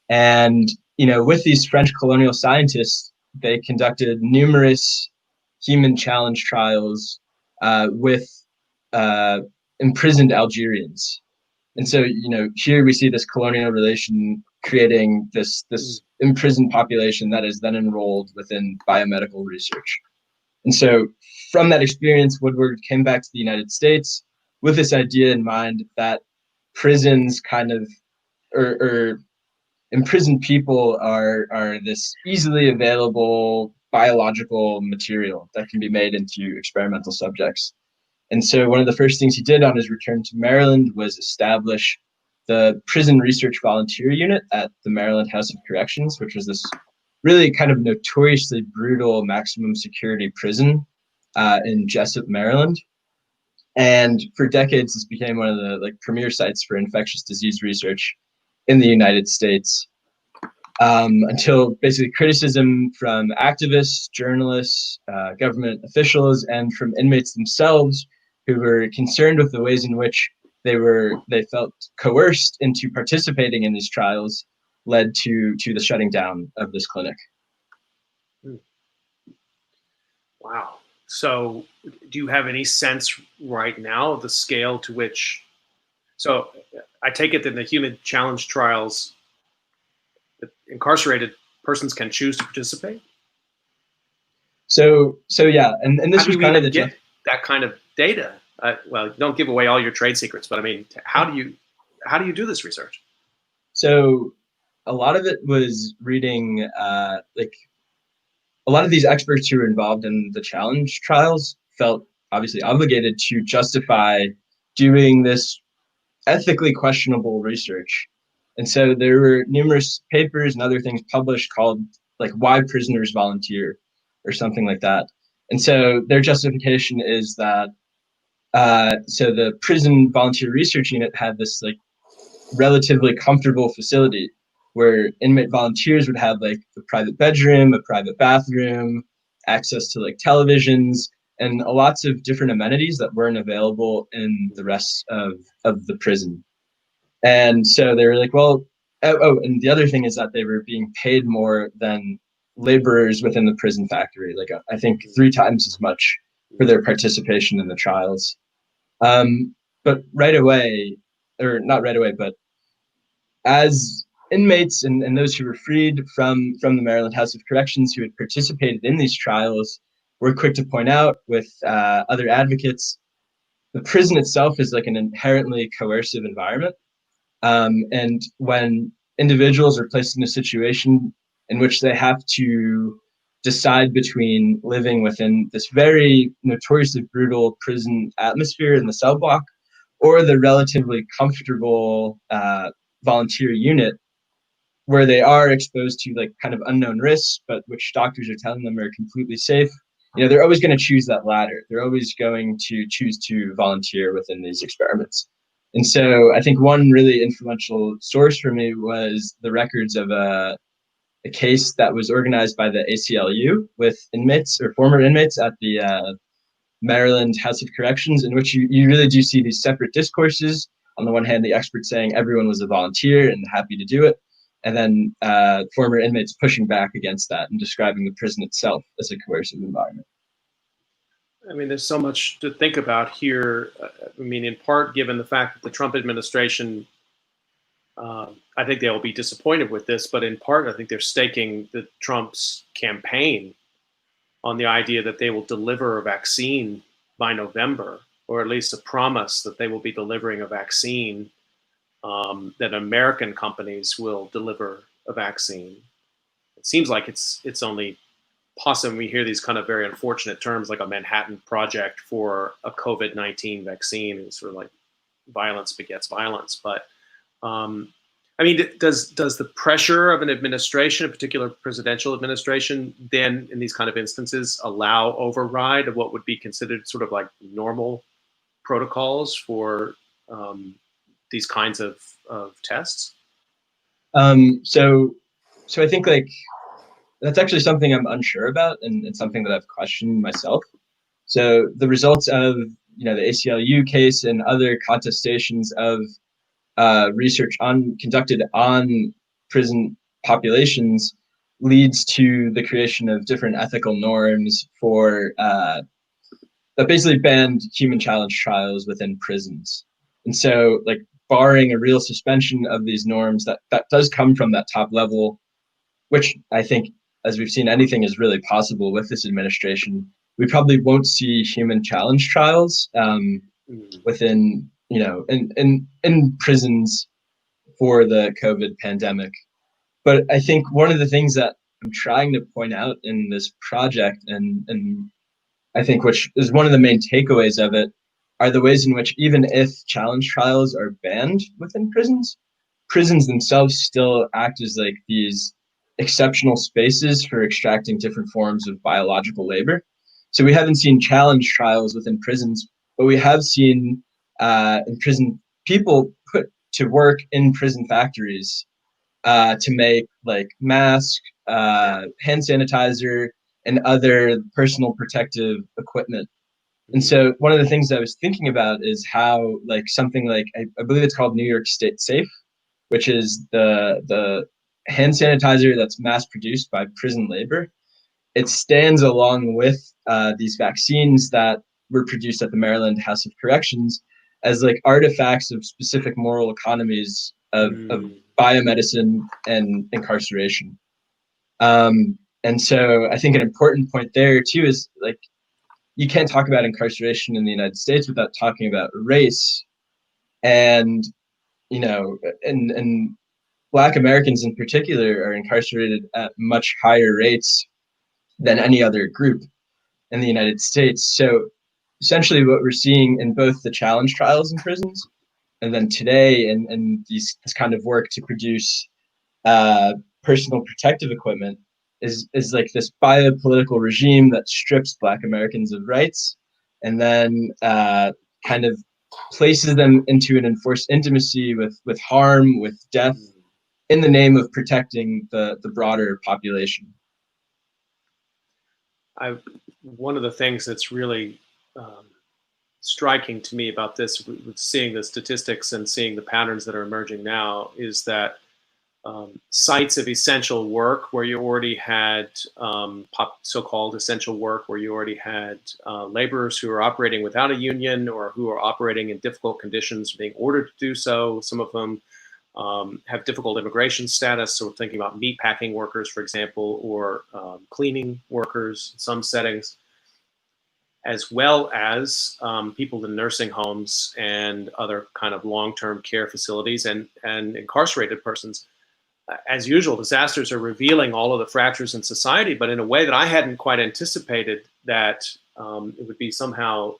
And, with these French colonial scientists, they conducted numerous human challenge trials with imprisoned Algerians. And so, here we see this colonial relation creating this imprisoned population that is then enrolled within biomedical research. And so from that experience, Woodward came back to the United States with this idea in mind that prisons kind of, or imprisoned people are this easily available biological material that can be made into experimental subjects. And so one of the first things he did on his return to Maryland was establish the Prison Research Volunteer Unit at the Maryland House of Corrections, which was this really kind of notoriously brutal maximum security prison in Jessup, Maryland. And for decades, this became one of the premier sites for infectious disease research in the United States, until basically criticism from activists, journalists, government officials, and from inmates themselves who were concerned with the ways in which they felt coerced into participating in these trials led to the shutting down of this clinic. Wow. So do you have any sense right now of the scale to which, so I take it that in the human challenge trials, the incarcerated persons can choose to participate? So yeah, and this was kind of the get that kind of data. Well, don't give away all your trade secrets, but I mean, how do you do this research? So a lot of it was reading, a lot of these experts who were involved in the challenge trials felt obviously obligated to justify doing this ethically questionable research. And so there were numerous papers and other things published called like Why Prisoners Volunteer or something like that. And so their justification is that so the Prison Volunteer Research Unit had this like relatively comfortable facility where inmate volunteers would have like a private bedroom, a private bathroom, access to like televisions, and lots of different amenities that weren't available in the rest of the prison. And so they were like, well, and the other thing is that they were being paid more than laborers within the prison factory, like I think 3 times as much for their participation in the trials. But right away, or not right away, but as inmates and those who were freed from the Maryland House of Corrections who had participated in these trials were quick to point out with other advocates, the prison itself is like an inherently coercive environment. And when individuals are placed in a situation in which they have to decide between living within this very notoriously brutal prison atmosphere in the cell block or the relatively comfortable volunteer unit where they are exposed to like kind of unknown risks, but which doctors are telling them are completely safe, they're always going to choose that latter. They're always going to choose to volunteer within these experiments. And so I think one really influential source for me was the records of a case that was organized by the ACLU with inmates or former inmates at the Maryland House of Corrections, in which you really do see these separate discourses. On the one hand, the experts saying everyone was a volunteer and happy to do it. and then former inmates pushing back against that and describing the prison itself as a coercive environment. I mean, there's so much to think about here. I mean, in part, given the fact that the Trump administration, I think they will be disappointed with this, but in part, I think they're staking Trump's campaign on the idea that they will deliver a vaccine by November, or at least a promise that they will be delivering a vaccine, that American companies will deliver a vaccine. It seems like it's only possible. We hear these kind of very unfortunate terms like a Manhattan Project for a COVID-19 vaccine. It's sort of like violence begets violence. But I mean, does the pressure of an administration, a particular presidential administration, then in these kind of instances allow override of what would be considered sort of like normal protocols for these kinds of tests? So I think like that's actually something I'm unsure about, and it's something that I've questioned myself. So the results of the ACLU case and other contestations of research conducted on prison populations leads to the creation of different ethical norms for that basically banned human challenge trials within prisons. And so, like, barring a real suspension of these norms, that does come from that top level, which I think, as we've seen, anything is really possible with this administration. We probably won't see human challenge trials within, in prisons for the COVID pandemic. But I think one of the things that I'm trying to point out in this project, and I think which is one of the main takeaways of it, are the ways in which even if challenge trials are banned within prisons, prisons themselves still act as like these exceptional spaces for extracting different forms of biological labor. So we haven't seen challenge trials within prisons, but we have seen in prison people put to work in prison factories to make like masks, hand sanitizer, and other personal protective equipment. And so one of the things I was thinking about is how like something like I believe it's called New York State Safe, which is the hand sanitizer that's mass produced by prison labor. It stands along with these vaccines that were produced at the Maryland House of Corrections as like artifacts of specific moral economies of biomedicine and incarceration. And so I think an important point there too is like you can't talk about incarceration in the United States without talking about race, and and Black Americans in particular are incarcerated at much higher rates than any other group in the United States. So essentially what we're seeing in both the challenge trials in prisons and then today and this kind of work to produce personal protective equipment is like this biopolitical regime that strips Black Americans of rights and then kind of places them into an enforced intimacy with harm, with death, in the name of protecting the broader population. One of the things that's really striking to me about this, with seeing the statistics and seeing the patterns that are emerging now, is that sites of essential work where you already had so-called essential work, where you already had laborers who are operating without a union or who are operating in difficult conditions, being ordered to do so. Some of them have difficult immigration status. So we're thinking about meatpacking workers, for example, or cleaning workers in some settings, as well as people in nursing homes and other kind of long-term care facilities and incarcerated persons. As usual, disasters are revealing all of the fractures in society, but in a way that I hadn't quite anticipated, that it would be somehow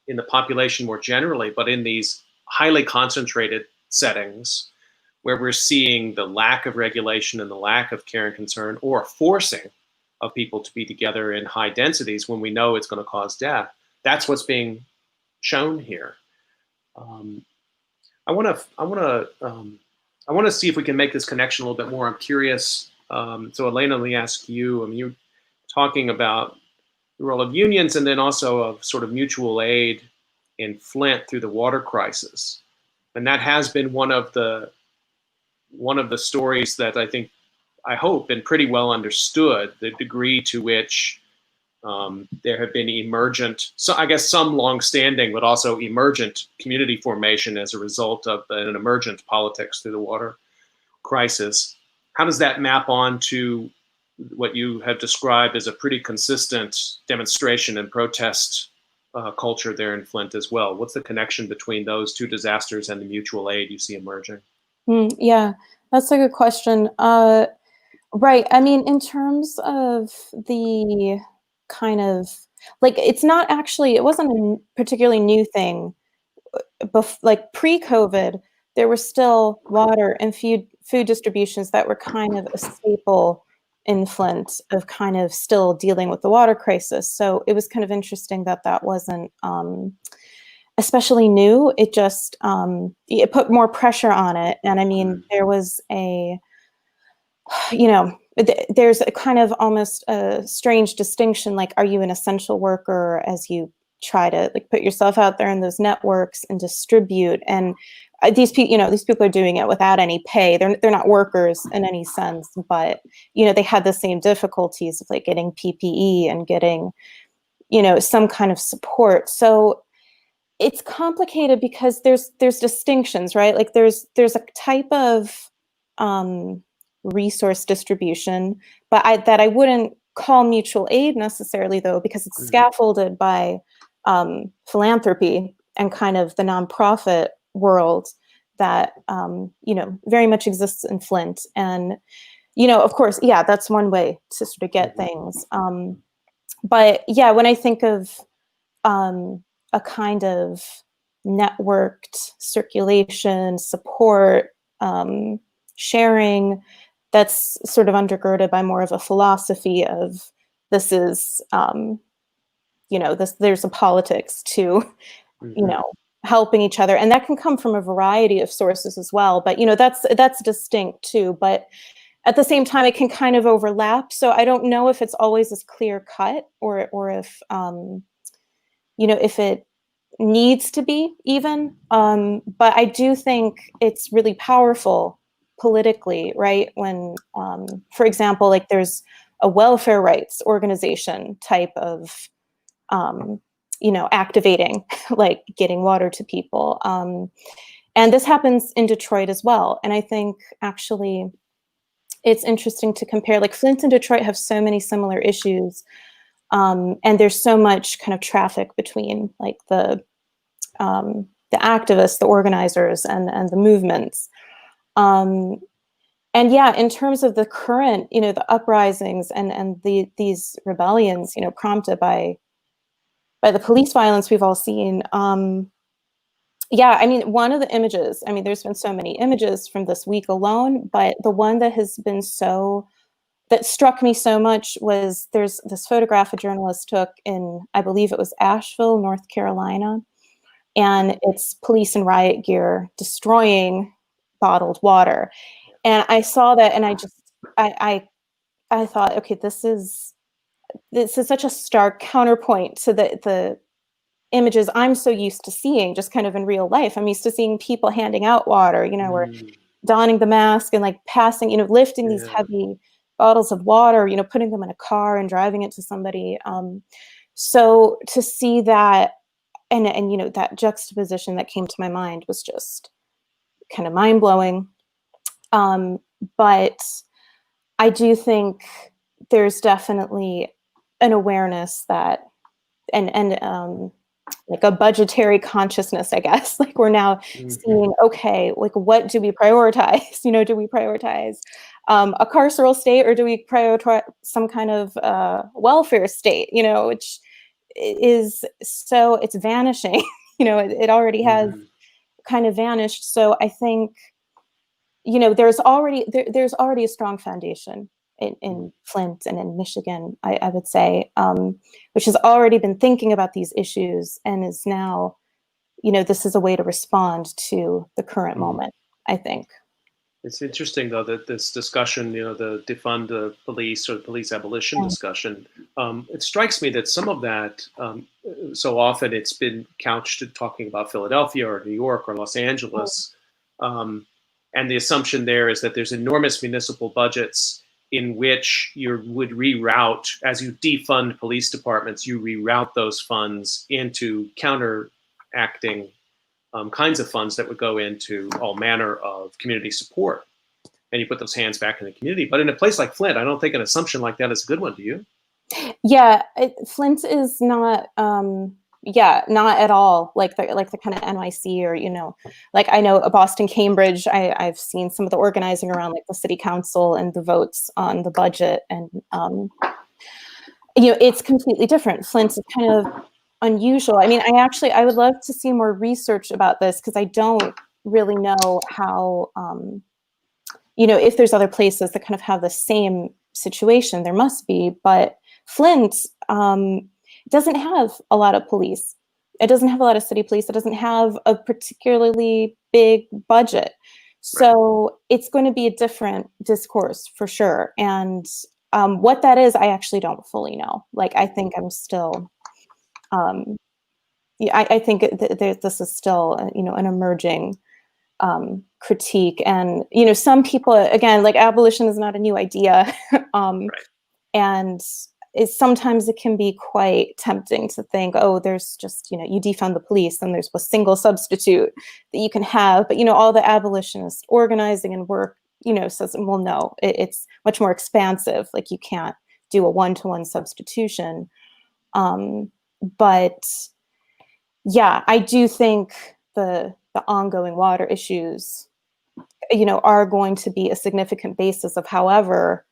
in the population more generally, but in these highly concentrated settings where we're seeing the lack of regulation and the lack of care and concern, or forcing of people to be together in high densities when we know it's going to cause death. That's what's being shown here. I want to see if we can make this connection a little bit more. I'm curious. So Elena, let me ask you. I mean, you're talking about the role of unions and then also of sort of mutual aid in Flint through the water crisis, and that has been one of the one of the stories that I hope, been pretty well understood, the degree to which there have been emergent, so I guess some longstanding, but also emergent community formation as a result of an emergent politics through the water crisis. How does that map on to what you have described as a pretty consistent demonstration and protest culture there in Flint as well? What's the connection between those two disasters and the mutual aid you see emerging? Yeah, that's a good question. Right. I mean, in terms of the kind of like, it's not actually, it wasn't a particularly new thing. Like pre-COVID, there were still water and food distributions that were kind of a staple in Flint of kind of still dealing with the water crisis. So it was kind of interesting that that wasn't especially new. It just it put more pressure on it. And I mean, there was there's a kind of almost a strange distinction, like, are you an essential worker as you try to like put yourself out there in those networks and distribute? And these people are doing it without any pay. They're not workers in any sense, but they had the same difficulties of like getting PPE and getting some kind of support. So it's complicated because there's distinctions, right? Like there's a type of resource distribution, but I wouldn't call mutual aid necessarily, though, because it's scaffolded by philanthropy and kind of the nonprofit world that very much exists in Flint. And of course, yeah, that's one way to sort of get things. But yeah, when I think of a kind of networked circulation, support, sharing, that's sort of undergirded by more of a philosophy of this is, there's a politics to, helping each other. And that can come from a variety of sources as well. But, that's distinct too. But at the same time, it can kind of overlap. So I don't know if it's always as clear cut or if, if it needs to be even. But I do think it's really powerful politically, right? When, for example, like there's a welfare rights organization type of, activating, like getting water to people. And this happens in Detroit as well. And I think actually it's interesting to compare, like Flint and Detroit have so many similar issues. And there's so much kind of traffic between like the activists, the organizers, and the movements. And yeah, in terms of the current, the uprisings and these rebellions, prompted by the police violence we've all seen. Yeah, I mean, one of the images, I mean, there's been so many images from this week alone, but the one that has been that struck me so much was there's this photograph a journalist took in, I believe it was Asheville, North Carolina. And it's police in riot gear destroying bottled water. And I saw that and I thought, okay, this is such a stark counterpoint to the images I'm so used to seeing just kind of in real life. I'm used to seeing people handing out water, or donning the mask and like passing, lifting these heavy bottles of water, putting them in a car and driving it to somebody. So to see that and that juxtaposition that came to my mind was just kind of mind-blowing. But I do think there's definitely an awareness that and like a budgetary consciousness, I guess. Like we're now seeing, okay, like what do we prioritize? Do we prioritize a carceral state, or do we prioritize some kind of welfare state? Which is so it's vanishing. It already has kind of vanished. So I think there's already a strong foundation in Flint and in Michigan, I would say, which has already been thinking about these issues and is now, this is a way to respond to the current moment, I think. It's interesting, though, that this discussion, the defund the police or the police abolition discussion, it strikes me that some of that, so often it's been couched in talking about Philadelphia or New York or Los Angeles. And the assumption there is that there's enormous municipal budgets in which you would reroute, as you defund police departments, you reroute those funds into counteracting kinds of funds that would go into all manner of community support. And you put those hands back in the community. But in a place like Flint, I don't think an assumption like that is a good one, do you? Yeah, Flint is not, not at all like the kind of NYC or, like I know Boston, Cambridge, I've seen some of the organizing around like the city council and the votes on the budget. And, it's completely different. Flint is kind of unusual. I mean, I would love to see more research about this because I don't really know how, if there's other places that kind of have the same situation. There must be, but Flint doesn't have a lot of police. It doesn't have a lot of city police. It doesn't have a particularly big budget. So it's going to be a different discourse for sure. And what that is, I actually don't fully know. Like, I think I'm still, I think this is still, an emerging critique. And, some people, again, like abolition is not a new idea. And sometimes it can be quite tempting to think, oh, there's just, you defund the police and there's a single substitute that you can have. But, all the abolitionist organizing and work, says, well, no, it's much more expansive. Like you can't do a one-to-one substitution. But yeah, I do think the ongoing water issues, are going to be a significant basis of however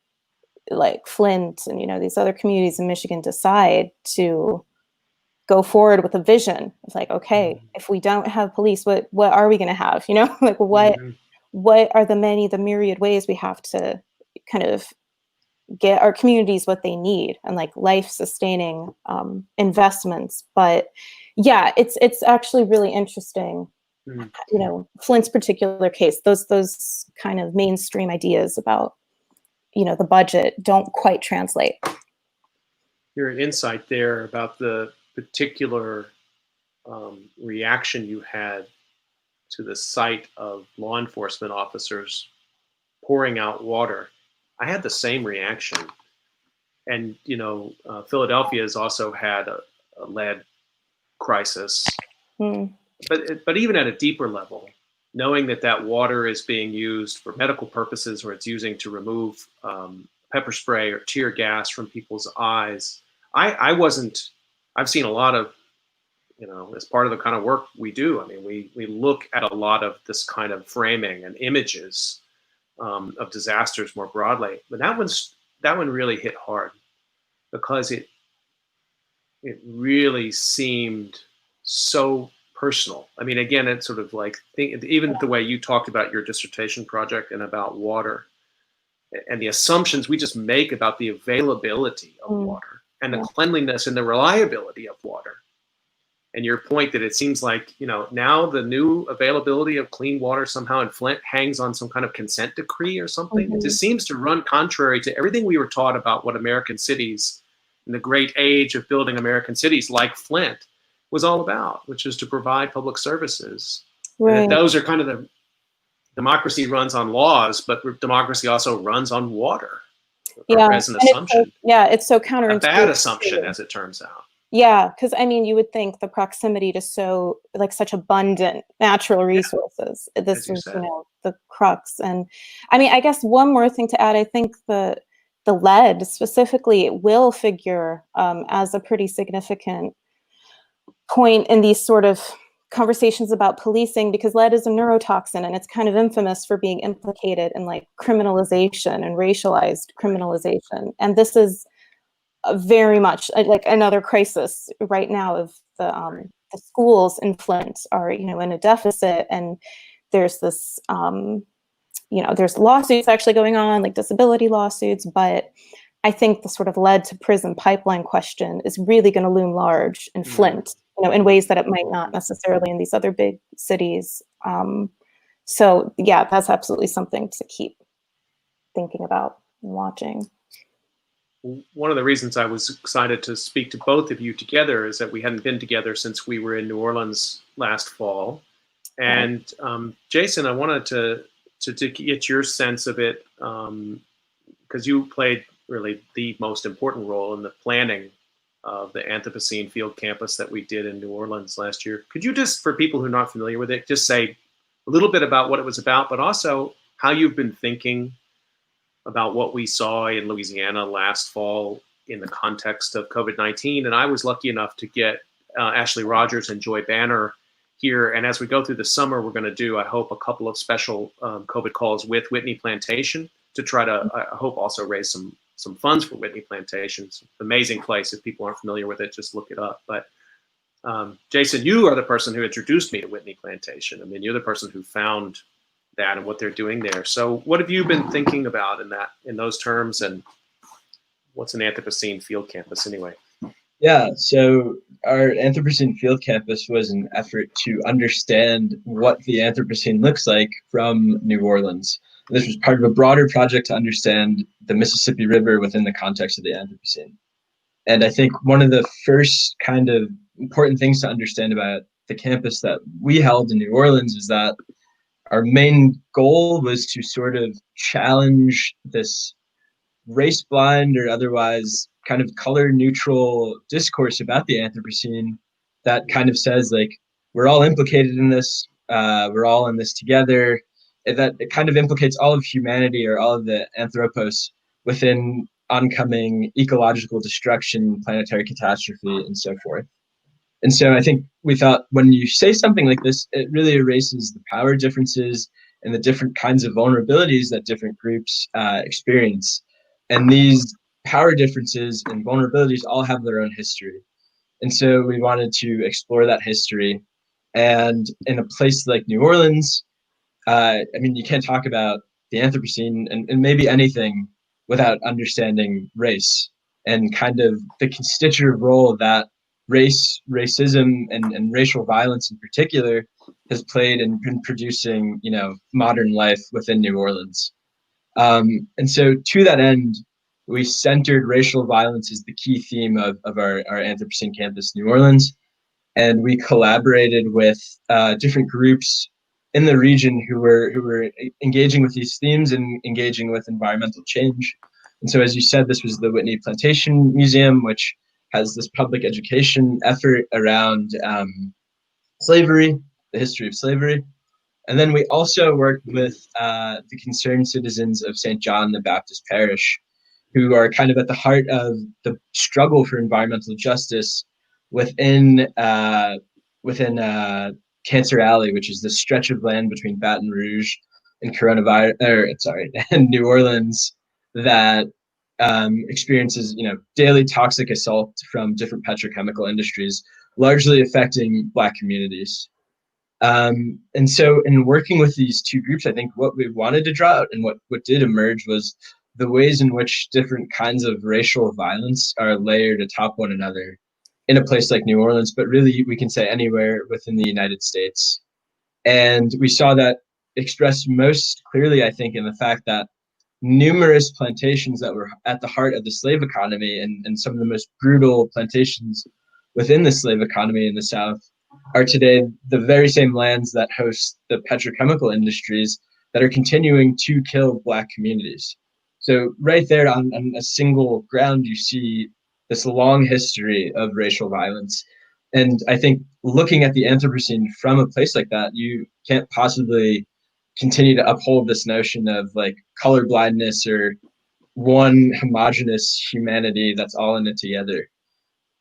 like Flint and, these other communities in Michigan decide to go forward with a vision. It's like, okay, if we don't have police, what are we going to have? Like what are the myriad ways we have to kind of get our communities what they need and like life sustaining investments. But yeah, it's actually really interesting. Flint's particular case, those kind of mainstream ideas about the budget don't quite translate. Your insight there about the particular reaction you had to the sight of law enforcement officers pouring out water. I had the same reaction. And, Philadelphia has also had a lead crisis. But even at a deeper level, knowing that water is being used for medical purposes or it's using to remove pepper spray or tear gas from people's eyes. I've seen a lot of, as part of the kind of work we do, I mean, we look at a lot of this kind of framing and images of disasters more broadly. But that one really hit hard because it really seemed so personal. I mean, again, it's sort of like even the way you talked about your dissertation project and about water and the assumptions we just make about the availability of water and the cleanliness and the reliability of water. And your point that it seems like, now the new availability of clean water somehow in Flint hangs on some kind of consent decree or something. It just seems to run contrary to everything we were taught about what American cities in the great age of building American cities like Flint was all about, which is to provide public services. Right. And those are kind of the democracy runs on laws, but democracy also runs on water. As an assumption. It's so counterintuitive. A bad assumption, as it turns out. Yeah, because I mean, you would think the proximity to such abundant natural resources. This was, the crux. And I mean, I guess one more thing to add. I think the lead specifically will figure as a pretty significant point in these sort of conversations about policing, because lead is a neurotoxin and it's kind of infamous for being implicated in like criminalization and racialized criminalization. And this is very much like another crisis right now of the schools in Flint are, in a deficit, and there's this, there's lawsuits actually going on, like disability lawsuits, but I think the sort of lead to prison pipeline question is really going to loom large in Flint, in ways that it might not necessarily in these other big cities. So yeah, that's absolutely something to keep thinking about and watching. One of the reasons I was excited to speak to both of you together is that we hadn't been together since we were in New Orleans last fall. And Jason, I wanted to to get your sense of it, because you played really the most important role in the planning of the Anthropocene Field Campus that we did in New Orleans last year. Could you just, for people who are not familiar with it, just say a little bit about what it was about, but also how you've been thinking about what we saw in Louisiana last fall in the context of COVID-19? And I was lucky enough to get Ashley Rogers and Joy Banner here. And as we go through the summer, we're going to do, I hope, a couple of special COVID calls with Whitney Plantation to try to, I hope, also raise some funds for Whitney Plantation. It's an amazing place. If people aren't familiar with it, just look it up. But Jason, you are the person who introduced me to Whitney Plantation. I mean, you're the person who found that and what they're doing there. So what have you been thinking about in those terms, and what's an Anthropocene Field Campus anyway? Yeah, so our Anthropocene Field Campus was an effort to understand what the Anthropocene looks like from New Orleans. This was part of a broader project to understand the Mississippi River within the context of the Anthropocene. And I think one of the first kind of important things to understand about the campus that we held in New Orleans is that our main goal was to sort of challenge this race blind or otherwise kind of color neutral discourse about the Anthropocene that kind of says, like, we're all implicated in this, we're all in this together, that it kind of implicates all of humanity or all of the anthropos within oncoming ecological destruction, planetary catastrophe, and so forth. And so I think we thought when you say something like this, it really erases the power differences and the different kinds of vulnerabilities that different groups experience. And these power differences and vulnerabilities all have their own history. And so we wanted to explore that history. And in a place like New Orleans, I mean, you can't talk about the Anthropocene and maybe anything without understanding race and kind of the constitutive role that racism and racial violence in particular has played in producing, modern life within New Orleans. And so to that end, we centered racial violence as the key theme of our Anthropocene campus, New Orleans. And we collaborated with different groups in the region who were engaging with these themes and engaging with environmental change. And so, as you said, this was the Whitney Plantation Museum, which has this public education effort around slavery, the history of slavery. And then we also worked with the concerned citizens of St. John the Baptist Parish, who are kind of at the heart of the struggle for environmental justice within Cancer Alley, which is the stretch of land between Baton Rouge and and New Orleans that experiences, daily toxic assault from different petrochemical industries, largely affecting Black communities. And so in working with these two groups, I think what we wanted to draw out and what did emerge was the ways in which different kinds of racial violence are layered atop one another in a place like New Orleans, but really we can say anywhere within the United States. And we saw that expressed most clearly, I think, in the fact that numerous plantations that were at the heart of the slave economy and some of the most brutal plantations within the slave economy in the South are today the very same lands that host the petrochemical industries that are continuing to kill Black communities. So right there on a single ground, you see this long history of racial violence. And I think looking at the Anthropocene from a place like that, you can't possibly continue to uphold this notion of like color blindness or one homogenous humanity that's all in it together.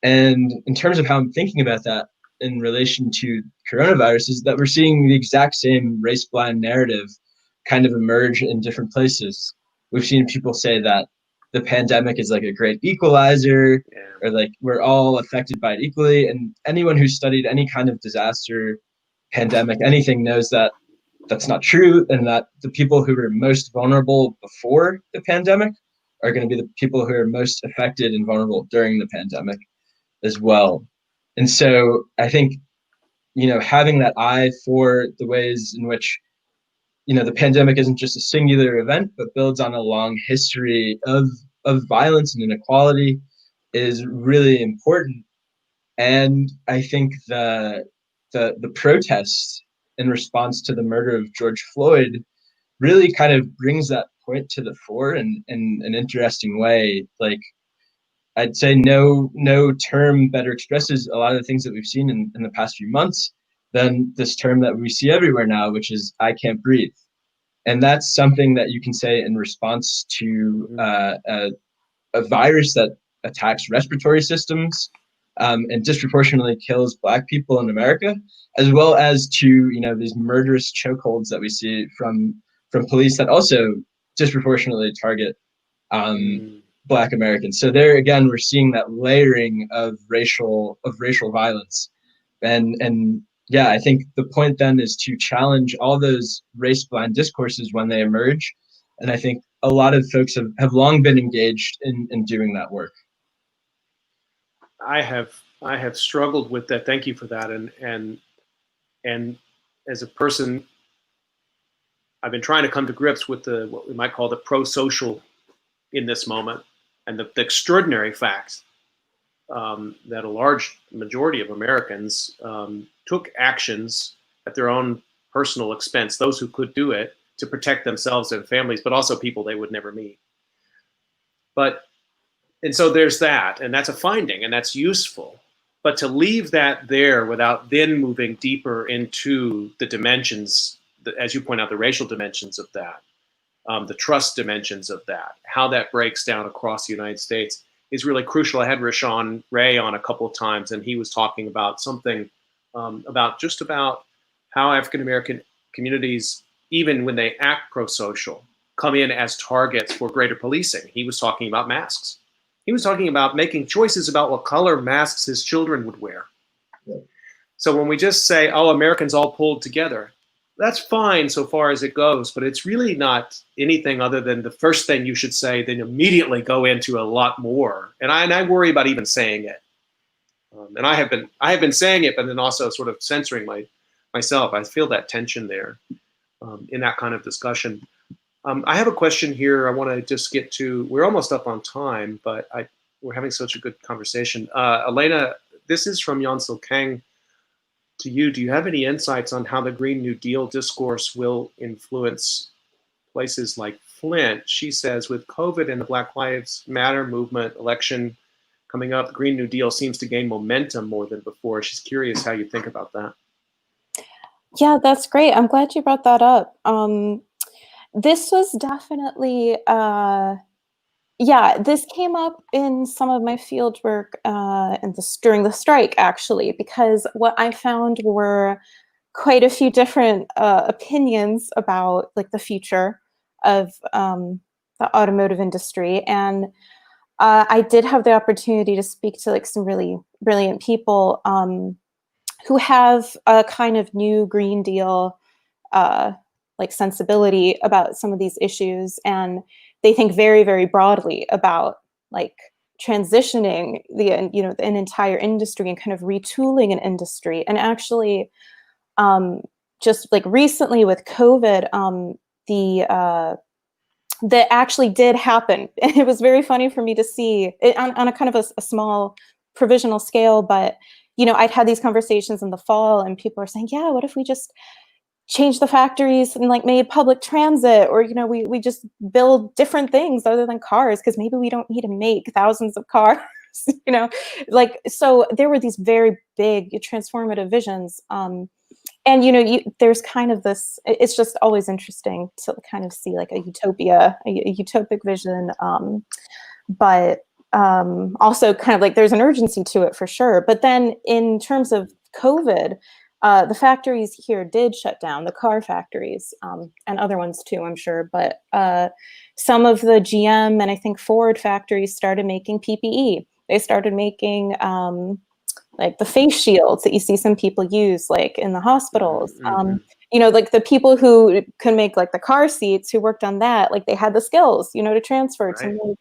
And in terms of how I'm thinking about that in relation to coronavirus is that we're seeing the exact same race blind narrative kind of emerge in different places. We've seen people say that the pandemic is like a great equalizer, or like we're all affected by it equally. And anyone who's studied any kind of disaster, pandemic, anything knows that that's not true, and that the people who were most vulnerable before the pandemic are going to be the people who are most affected and vulnerable during the pandemic as well. And so I think, having that eye for the ways in which, the pandemic isn't just a singular event, but builds on a long history of violence and inequality is really important. And I think the protests in response to the murder of George Floyd really kind of brings that point to the fore in an interesting way. Like, I'd say no term better expresses a lot of the things that we've seen in the past few months than this term that we see everywhere now, which is "I can't breathe." And that's something that you can say in response to a virus that attacks respiratory systems and disproportionately kills Black people in America, as well as to these murderous chokeholds that we see from police that also disproportionately target Black Americans. So there again, we're seeing that layering of racial violence, and yeah, I think the point then is to challenge all those race-blind discourses when they emerge, and I think a lot of folks have long been engaged in doing that work. I have struggled with that. Thank you for that. And as a person, I've been trying to come to grips with what we might call the pro-social in this moment, and the extraordinary fact that a large majority of Americans took actions at their own personal expense, those who could do it, to protect themselves and families, but also people they would never meet. And so there's that, and that's a finding, and that's useful. But to leave that there without then moving deeper into the dimensions, as you point out, the racial dimensions of that, the trust dimensions of that, how that breaks down across the United States is really crucial. I had Rashawn Ray on a couple of times, and he was talking about something about how African-American communities, even when they act pro-social, come in as targets for greater policing. He was talking about masks. He was talking about making choices about what color masks his children would wear. Yeah. So when we just say, oh, Americans all pulled together, that's fine so far as it goes, but it's really not anything other than the first thing you should say, then immediately go into a lot more. And I worry about even saying it. And I have been saying it, but then also sort of censoring myself. I feel that tension there in that kind of discussion. I have a question here I want to just get to. We're almost up on time, but we're having such a good conversation. Elena, this is from Yancel Kang to you. Do you have any insights on how the Green New Deal discourse will influence places like Flint? She says, with COVID and the Black Lives Matter movement election coming up, the Green New Deal seems to gain momentum more than before. She's curious how you think about that. Yeah, that's great. I'm glad you brought that up. This was definitely, this came up in some of my field work during the strike, actually, because what I found were quite a few different opinions about like the future of the automotive industry. And I did have the opportunity to speak to like some really brilliant people who have a kind of new Green Deal like sensibility about some of these issues, and they think very, very broadly about like transitioning an entire industry and kind of retooling an industry. And actually, just like recently with COVID, that actually did happen. And it was very funny for me to see it on a kind of a small provisional scale, but I'd had these conversations in the fall, and people are saying, yeah, what if we just change the factories and like made public transit, or we just build different things other than cars, because maybe we don't need to make thousands of cars. So there were these very big transformative visions, and there's kind of this, it's just always interesting to kind of see like a utopic vision, but also kind of like there's an urgency to it for sure. But then in terms of COVID, the factories here did shut down, the car factories, and other ones too, I'm sure. But some of the GM and I think Ford factories started making PPE. They started making like the face shields that you see some people use like in the hospitals. Mm-hmm. Like the people who could make like the car seats, who worked on that, like they had the skills, to transfer to make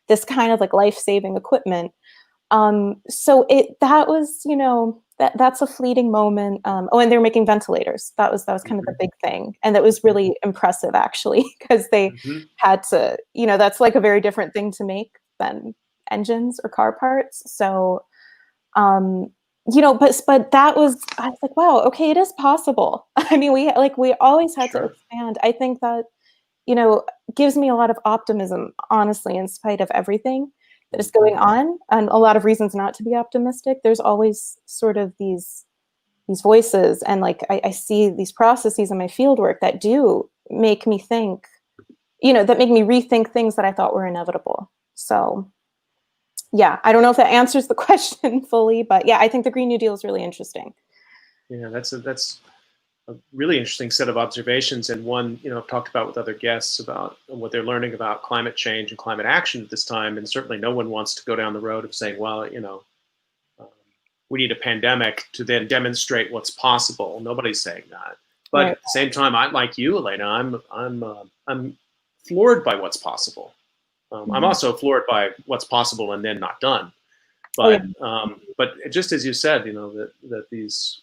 this kind of like life-saving equipment. So that was, that's a fleeting moment. And they're making ventilators. That was kind of the big thing. And that was really impressive, actually, because they had to, that's like a very different thing to make than engines or car parts. So, but that was, I was like, wow, okay, it is possible. I mean, we always had to expand. I think that gives me a lot of optimism, honestly, in spite of everything that is going on, and a lot of reasons not to be optimistic. There's always sort of these voices, and like I see these processes in my fieldwork that do make me think, that make me rethink things that I thought were inevitable. So yeah, I don't know if that answers the question fully, but yeah, I think the Green New Deal is really interesting. Yeah, that's a really interesting set of observations, and one, I've talked about with other guests about what they're learning about climate change and climate action at this time. And certainly no one wants to go down the road of saying, well, we need a pandemic to then demonstrate what's possible. Nobody's saying that. But Right. at the same time, I, like you, Elena, I'm floored by what's possible. I'm also floored by what's possible and then not done. But but just as you said, that these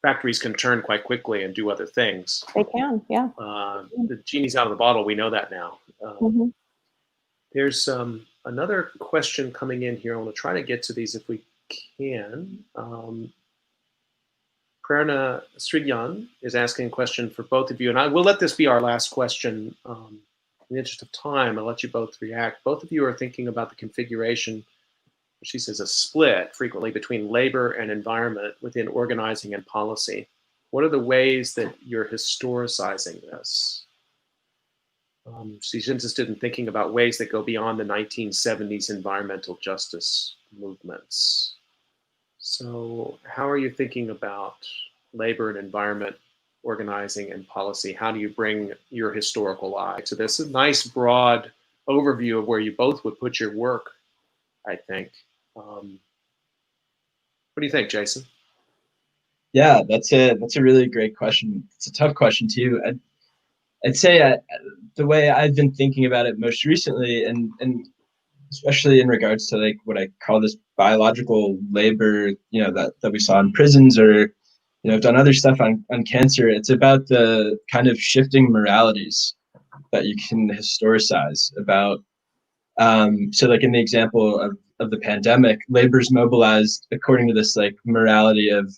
factories can turn quite quickly and do other things. They can, yeah. The genie's out of the bottle. We know that now. There's another question coming in here. I want to try to get to these if we can. Prerna Sridyan is asking a question for both of you, and I will let this be our last question. In the interest of time, I'll let you both react. Both of you are thinking about the configuration, she says, a split frequently between labor and environment within organizing and policy. What are the ways that you're historicizing this? She's interested in thinking about ways that go beyond the 1970s environmental justice movements. So how are you thinking about labor and environment organizing and policy? How do you bring your historical eye to this? A nice broad overview of where you both would put your work, I think. What do you think, Jason? Yeah, that's a really great question. It's a tough question too. I'd say the way I've been thinking about it most recently, and especially in regards to like what I call this biological labor, that we saw in prisons, or I've done other stuff on cancer. It's about the kind of shifting moralities that you can historicize about. So like in the example of the pandemic, labor's mobilized according to this like morality of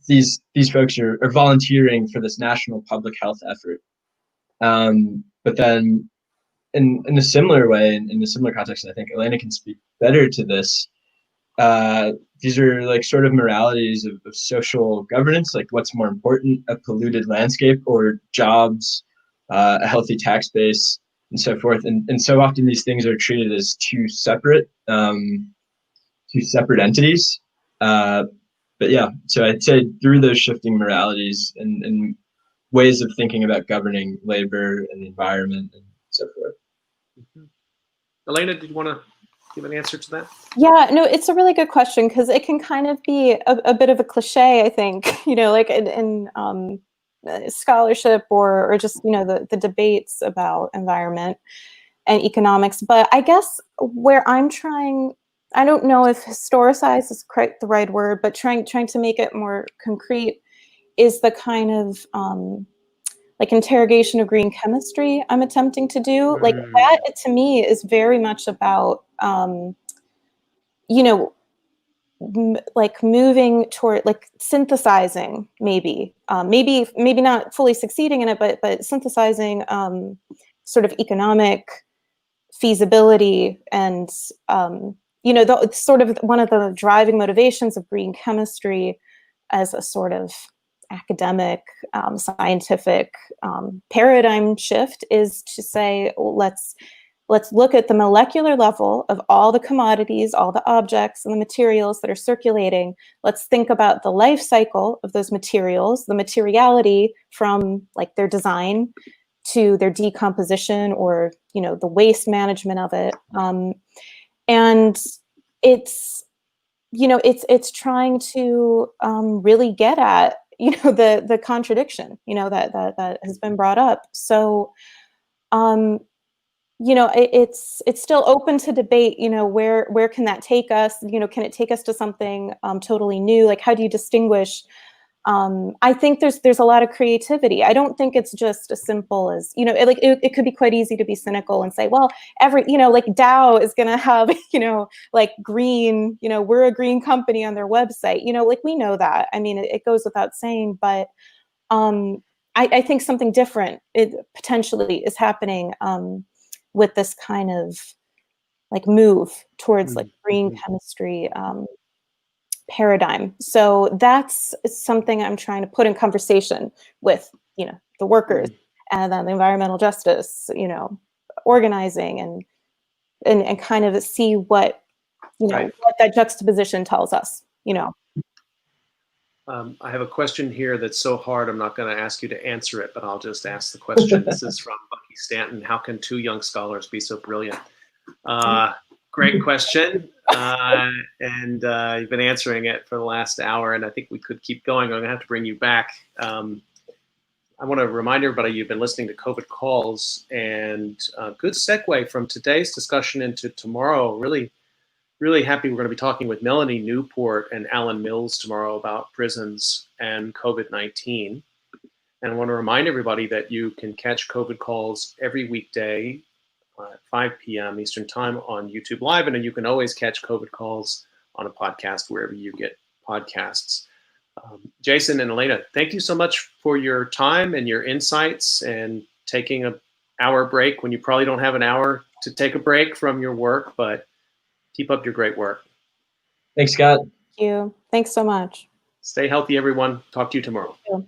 these folks are volunteering for this national public health effort. But then in a similar way, in a similar context, and I think Elena can speak better to this, these are like sort of moralities of social governance, like what's more important, a polluted landscape or jobs, a healthy tax base, and so forth. And so often these things are treated as two separate entities. But yeah, so I'd say through those shifting moralities and ways of thinking about governing labor and the environment and so forth. Elena, did you want to give an answer to that? Yeah, no, it's a really good question, because it can kind of be a bit of a cliche, I think, like in scholarship or just, the debates about environment and economics. But I guess where I'm trying, I don't know if historicize is quite the right word, but trying to make it more concrete is the kind of like interrogation of green chemistry I'm attempting to do. Like that, to me, is very much about, like moving toward like synthesizing, maybe not fully succeeding in it, but synthesizing sort of economic feasibility and sort of one of the driving motivations of green chemistry as a sort of academic, scientific paradigm shift is to say, let's look at the molecular level of all the commodities, all the objects and the materials that are circulating. Let's think about the life cycle of those materials, the materiality from like their design to their decomposition or, the waste management of it. And it's trying to really get at, the contradiction, that has been brought up. So, it's still open to debate, where can that take us? Can it take us to something totally new? Like, how do you distinguish? I think there's a lot of creativity. I don't think it's just as simple as, it could be quite easy to be cynical and say, well, like Dow is going to have, like green, we're a green company on their website, like we know that. I mean, it goes without saying, but I think something different it potentially is happening with this kind of like move towards like green chemistry paradigm. So that's something I'm trying to put in conversation with, the workers and then the environmental justice, organizing and kind of see what, Right. what that juxtaposition tells us, I have a question here that's so hard, I'm not going to ask you to answer it, but I'll just ask the question. This is from Bucky Stanton. How can two young scholars be so brilliant? Great question. And you've been answering it for the last hour, and I think we could keep going. I'm going to have to bring you back. I want to remind everybody you've been listening to COVID Calls, and a good segue from today's discussion into tomorrow. Really happy we're going to be talking with Melanie Newport and Alan Mills tomorrow about prisons and COVID-19. And I want to remind everybody that you can catch COVID Calls every weekday at 5 p.m. Eastern Time on YouTube Live, and then you can always catch COVID Calls on a podcast wherever you get podcasts. Jason and Elena, thank you so much for your time and your insights and taking an hour break when you probably don't have an hour to take a break from your work, but keep up your great work. Thanks, Scott. Thank you. Thanks so much. Stay healthy, everyone. Talk to you tomorrow. Thank you.